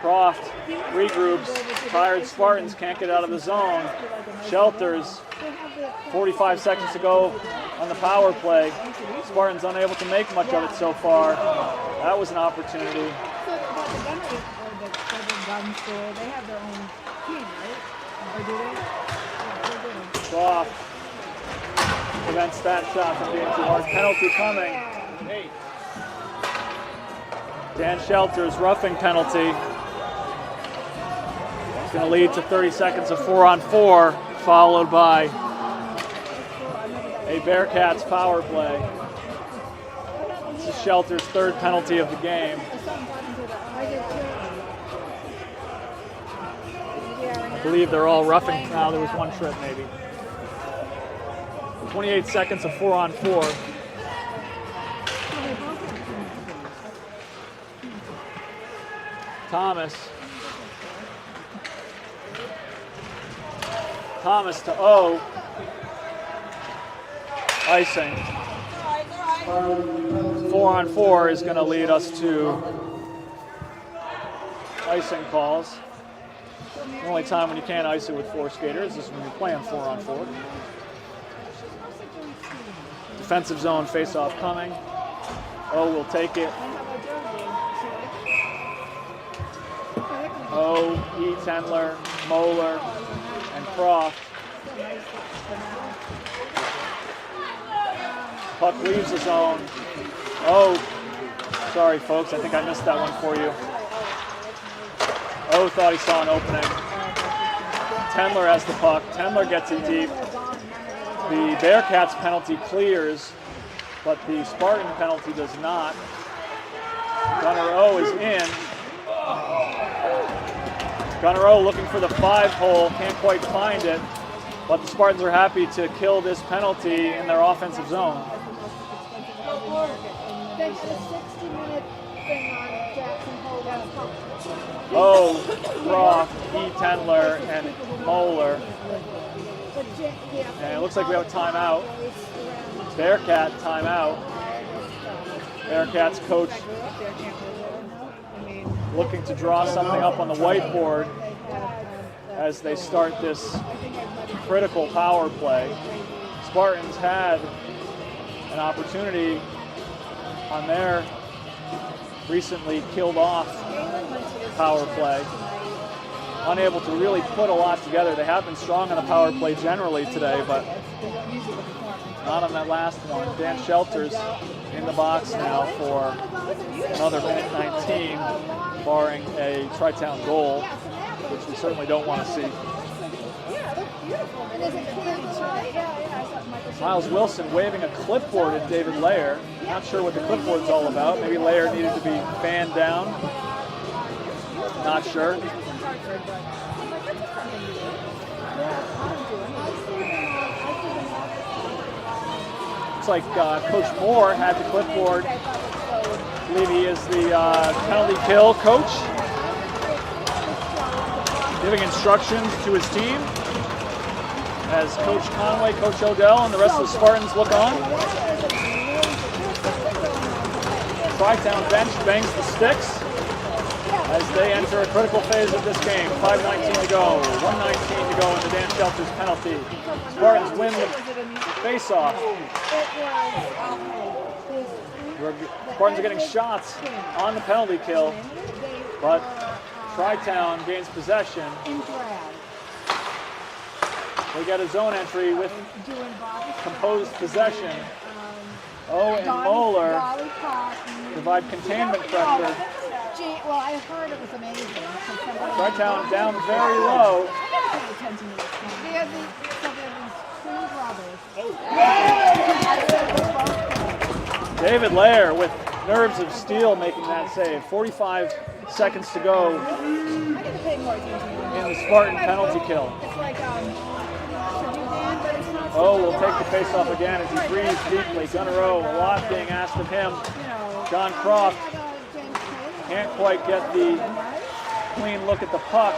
Croft regroups. Tired Spartans can't get out of the zone. Shelters, 45 seconds to go on the power play. Spartans unable to make much of it so far. That was an opportunity. So the gun store, they have their own team, right? Or do they? Croft prevents that shot from being too hard. Penalty coming. Dan Shelters, roughing penalty. It's going to lead to 30 seconds of 4-on-4, followed by a Bearcats power play. This is Shelters' third penalty of the game. I believe they're all roughing. Now there was one trip maybe. 28 seconds of 4-on-4. Thomas to O. Icing. 4-on-4 is going to lead us to icing calls. The only time when you can't ice it with 4 skaters is when you're playing 4-on-4. Defensive zone face-off coming. O will take it. O, E. Tendler, Moeller, and Croft. Puck leaves the zone. Oh, sorry folks, I think I missed that one for you. O thought he saw an opening. Tendler has the puck. Tendler gets it deep. The Bearcats penalty clears, but the Spartan penalty does not. Gunner O is in. Gunner O looking for the 5-hole, can't quite find it, but the Spartans are happy to kill this penalty in their offensive zone. They had a 60-minute thing on Jackson Hole. O, Croft, E. Tendler, and Moeller. And it looks like we have a timeout. Bearcat timeout. Bearcats coach looking to draw something up on the whiteboard as they start this critical power play. Spartans had an opportunity on their recently killed off power play. Unable to really put a lot together. They have been strong on the power play generally today, but not on that last one. Dan Shelter's in the box now for another minute 19, barring a Tri-Town goal, which we certainly don't want to see. Miles Wilson waving a clipboard at David Layer. Not sure what the clipboard's all about. Maybe Layer needed to be fanned down. Not sure. Looks like Coach Moore had the clipboard. I believe he is the penalty kill coach, giving instructions to his team as Coach Conway, Coach Odell, and the rest of the Spartans look on. Tri-Town bench bangs the sticks as they enter a critical phase of this game. 5:19 to go, 1:19 to go in the Dan Shelter's penalty. Spartans win the face-off. Spartans are getting shots on the penalty kill, but Tri-Town gains possession. They get a zone entry with composed possession. O and Moeller provide containment pressure. Well, I heard it was amazing. Tri-Town down very low. They have these two brothers. David Layer with nerves of steel making that save. 45 seconds to go in the Spartan penalty kill. O will take the face-off again as he breathes deeply. Gunner O, a lot being asked of him. John Croft can't quite get the clean look at the puck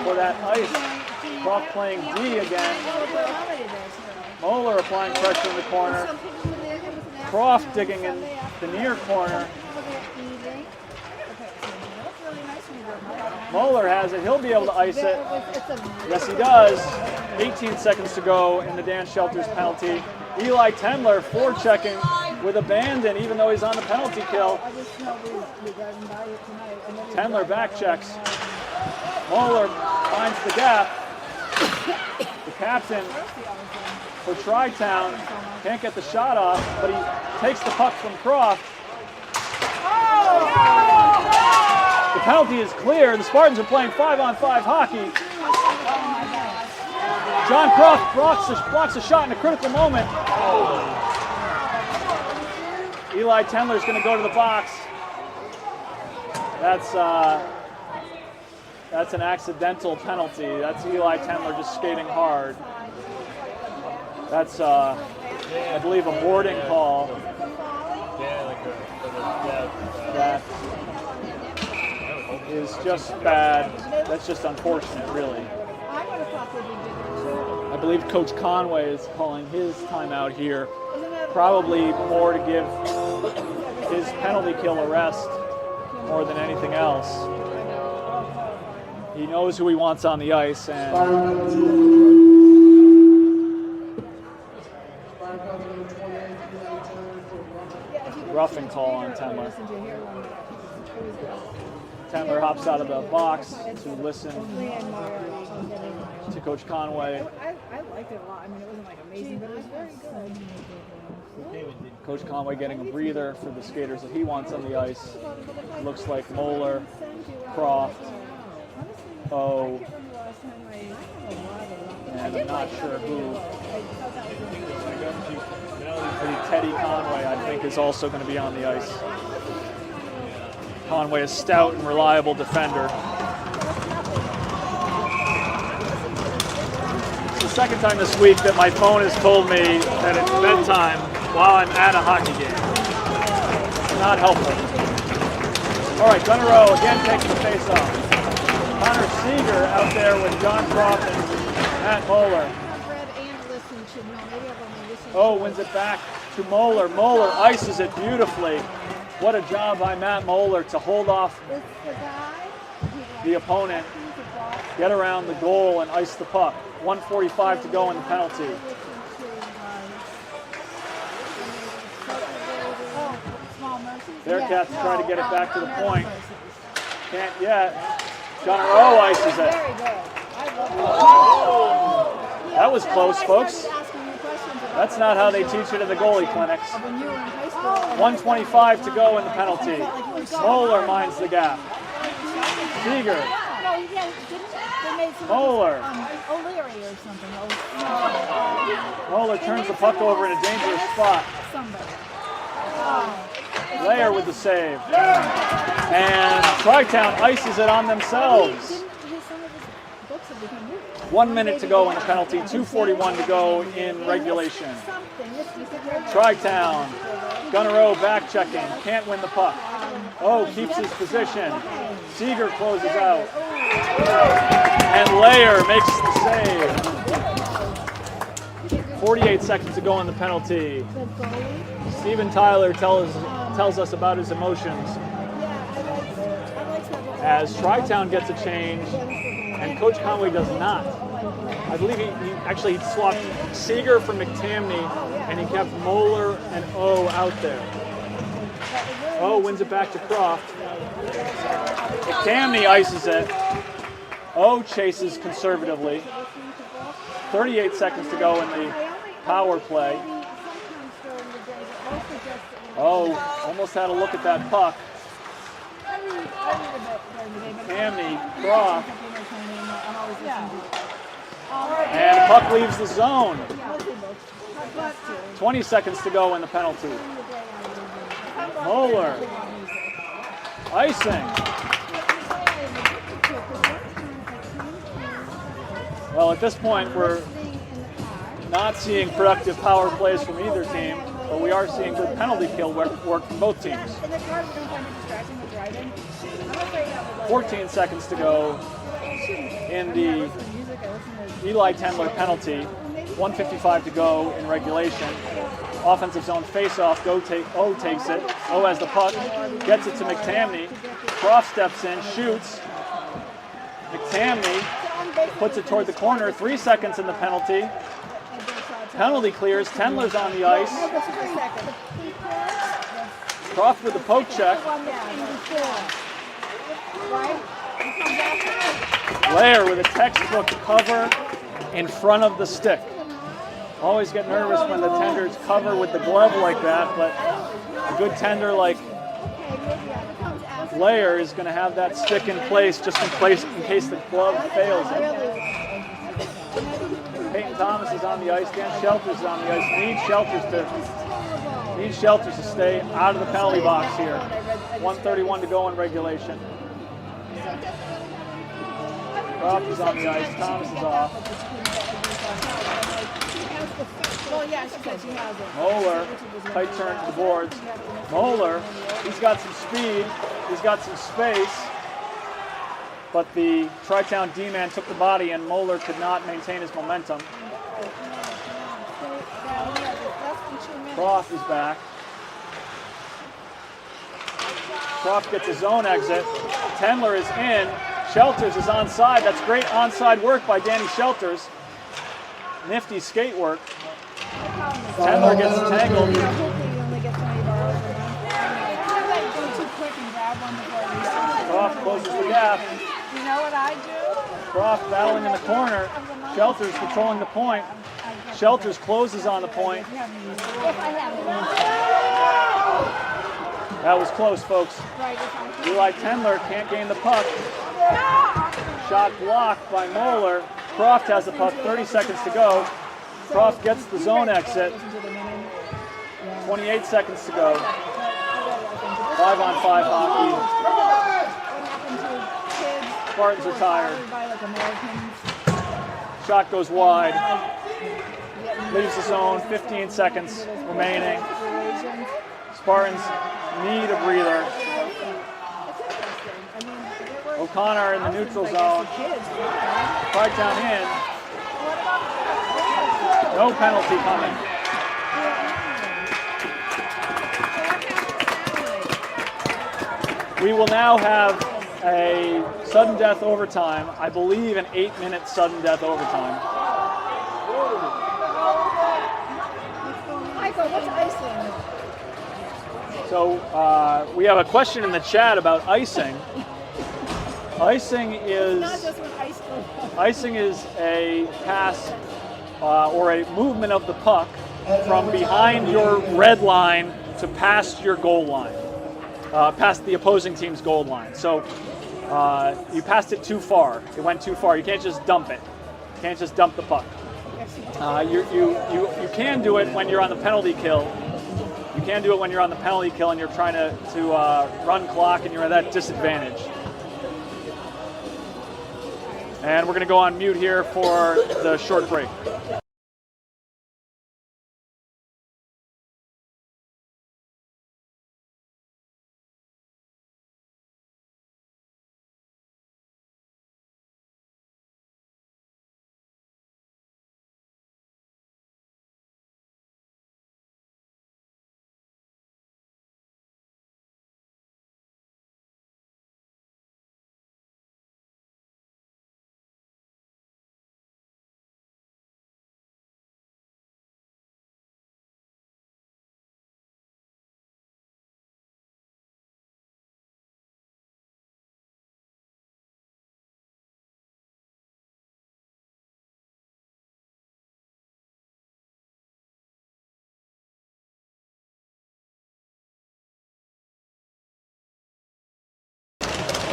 for that ice. Croft playing D again. Moeller applying pressure in the corner. Croft digging in the near corner. Moeller has it. He'll be able to ice it. Yes, he does. 18 seconds to go in the Dan Shelter's penalty. Eli Tendler forechecking with abandon, even though he's on the penalty kill. Tendler back checks. Moeller finds the gap. The captain for Tri-Town can't get the shot off, but he takes the puck from Croft. The penalty is clear. The Spartans are playing 5-on-5 hockey. John Croft blocks a shot in a critical moment. Eli Tendler's going to go to the box. That's an accidental penalty. That's Eli Tendler just skating hard. That's, I believe, a boarding call. is just bad. That's just unfortunate, really. I would have thought they'd be bigger too. I believe Coach Conway is calling his timeout here, Isn't that probably more to give his penalty kill a rest more than anything else. He knows who he wants on the ice, and Spartans number 28, return for roughing call on Tendler. listen to your hair one day. It was good. Tendler hops out of the box to listen Leanne Meyer. to Coach Conway. I liked it a lot. I mean, it wasn't like amazing, but it was very good. Coach Conway getting a breather for the skaters that he wants on the ice. Looks like Moeller, Croft, O, and I'm not sure who. Teddy Conway, I think, is also going to be on the ice. Conway is a stout and reliable defender. It's the second time this week that my phone has told me that it's bedtime while I'm at a hockey game. Not helpful. All right, Gunnar Rowe again taking the face-off. Connor Seeger out there with John Croft and Matt Moeller. I've read and listened to, maybe I've only listened to. Oh, wins it back to Moeller. Moeller ices it beautifully. What a job by Matt Moeller to hold off It's the guy. the opponent, get around the goal and ice the puck. 1:45 to go in the penalty. Bearcats try to get it back to the point. Can't yet. Gunnar Rowe ices it. Very good. I love it. That was close, folks. Asking you questions about That's not how they teach it in the goalie clinics. when you were in high school. 1:25 to go in the penalty. Moeller minds the gap. Seeger. No, yeah, didn't they made some Moeller. O'Leary or something. Moeller turns the puck over in a dangerous spot. Somebody. Layer with the save. And Tri-Town ices it on themselves. Didn't some of his books have become new? 1 minute to go in the penalty, 2:41 to go in regulation. Something. You said Tri-Town, Gunnar Rowe back checking, can't win the puck. Oh, keeps his position. Seeger closes out. And Layer makes the save. 48 seconds to go in the penalty. Stephen Tyler tells us about his emotions as Tri-Town gets a change and Coach Conway does not. I believe he actually swapped Seeger for McTamney and he kept Moeller and O out there. O wins it back to Croft. McTamney ices it. O chases conservatively. 38 seconds to go in the power play. Oh, almost had a look at that puck. Tammy, Croft. And the puck leaves the zone. 20 seconds to go in the penalty. Moeller. Icing. Well, at this point, we're not seeing productive power plays from either team, but we are seeing good penalty kill work from both teams. 14 seconds to go in the Eli Tendler penalty. 1:55 to go in regulation. Offensive zone face-off. O takes it. O has the puck. Gets it to McTamney. Croft steps in, shoots. McTamney puts it toward the corner. 3 seconds in the penalty. Penalty clears. Tendler's on the ice. Croft with the poke check. Layer with a textbook cover in front of the stick. Always get nervous when the tenders cover with the glove like that, but a good tender like Layer is going to have that stick in place just in case the glove fails him. Peyton Thomas is on the ice. Dan Shelters is on the ice. Need Shelters to stay out of the penalty box here. 1:31 to go in regulation. Croft is on the ice. Thomas is off. Moeller, tight turn to the boards. Moeller, he's got some speed. He's got some space. but the Tri-Town D-man took the body and Moeller could not maintain his momentum. Croft is back. Croft gets a zone exit. Tendler is in. Shelters is onside. That's great onside work by Danny Shelters. Nifty skate work. Tendler gets tangled. Croft closes the gap. You know what I do? Croft battling in the corner. Shelters controlling the point. Shelters closes on the point. That was close, folks. Eli Tendler can't gain the puck. Shot blocked by Moeller. Croft has the puck, 30 seconds to go. Croft gets the zone exit. 28 seconds to go. 5-on-5 hockey. Spartans are tired. Shot goes wide. Leaves the zone, 15 seconds remaining. Spartans need a breather. O'Connor in the neutral zone. Tri-Town in. No penalty coming. We will now have a sudden death overtime. I believe an 8-minute sudden death overtime. Michael, what's icing? So we have a question in the chat about icing. Icing is Not just when ice goes up. icing is a pass or a movement of the puck from behind your red line to past your goal line, past the opposing team's goal line. So you passed it too far. It went too far. You can't just dump it. You can't just dump the puck. You can do it when you're on the penalty kill. You can do it when you're on the penalty kill and you're trying to run clock and you're at that disadvantage. And we're going to go on mute here for the short break.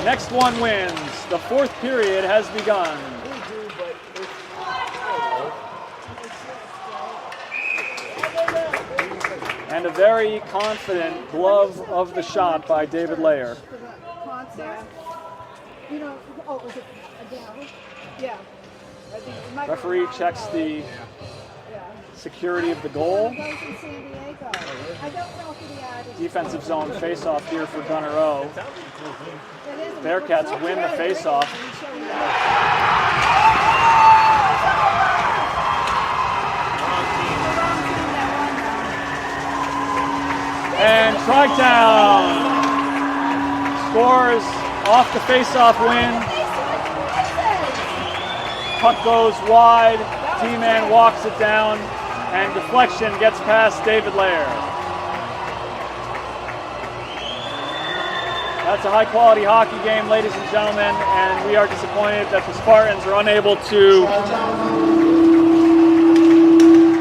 Next one wins. The fourth period has begun. And a very confident glove of the shot by David Layer. You know, oh, was it down? Yeah. I think it might be- Referee checks the Yeah. security of the goal. It goes in San Diego. I don't know if he added. Defensive zone face-off here for Gunner O. It is- Bearcats win the face-off. And Tri-Town scores off the face-off win. Puck goes wide, T-man walks it down, and deflection gets past David Lair. That's a high-quality hockey game, ladies and gentlemen, and we are disappointed that the Spartans are unable to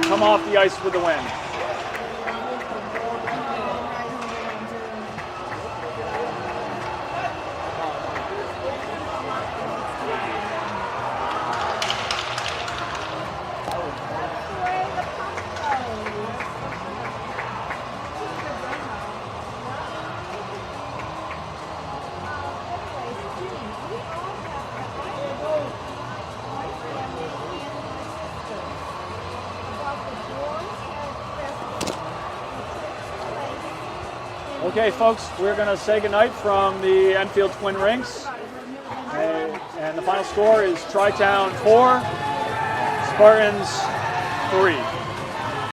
come off the ice with the win. Okay, folks, we're going to say goodnight from the Enfield Twin Rinks. And the final score is Tri-Town 4, Spartans 3.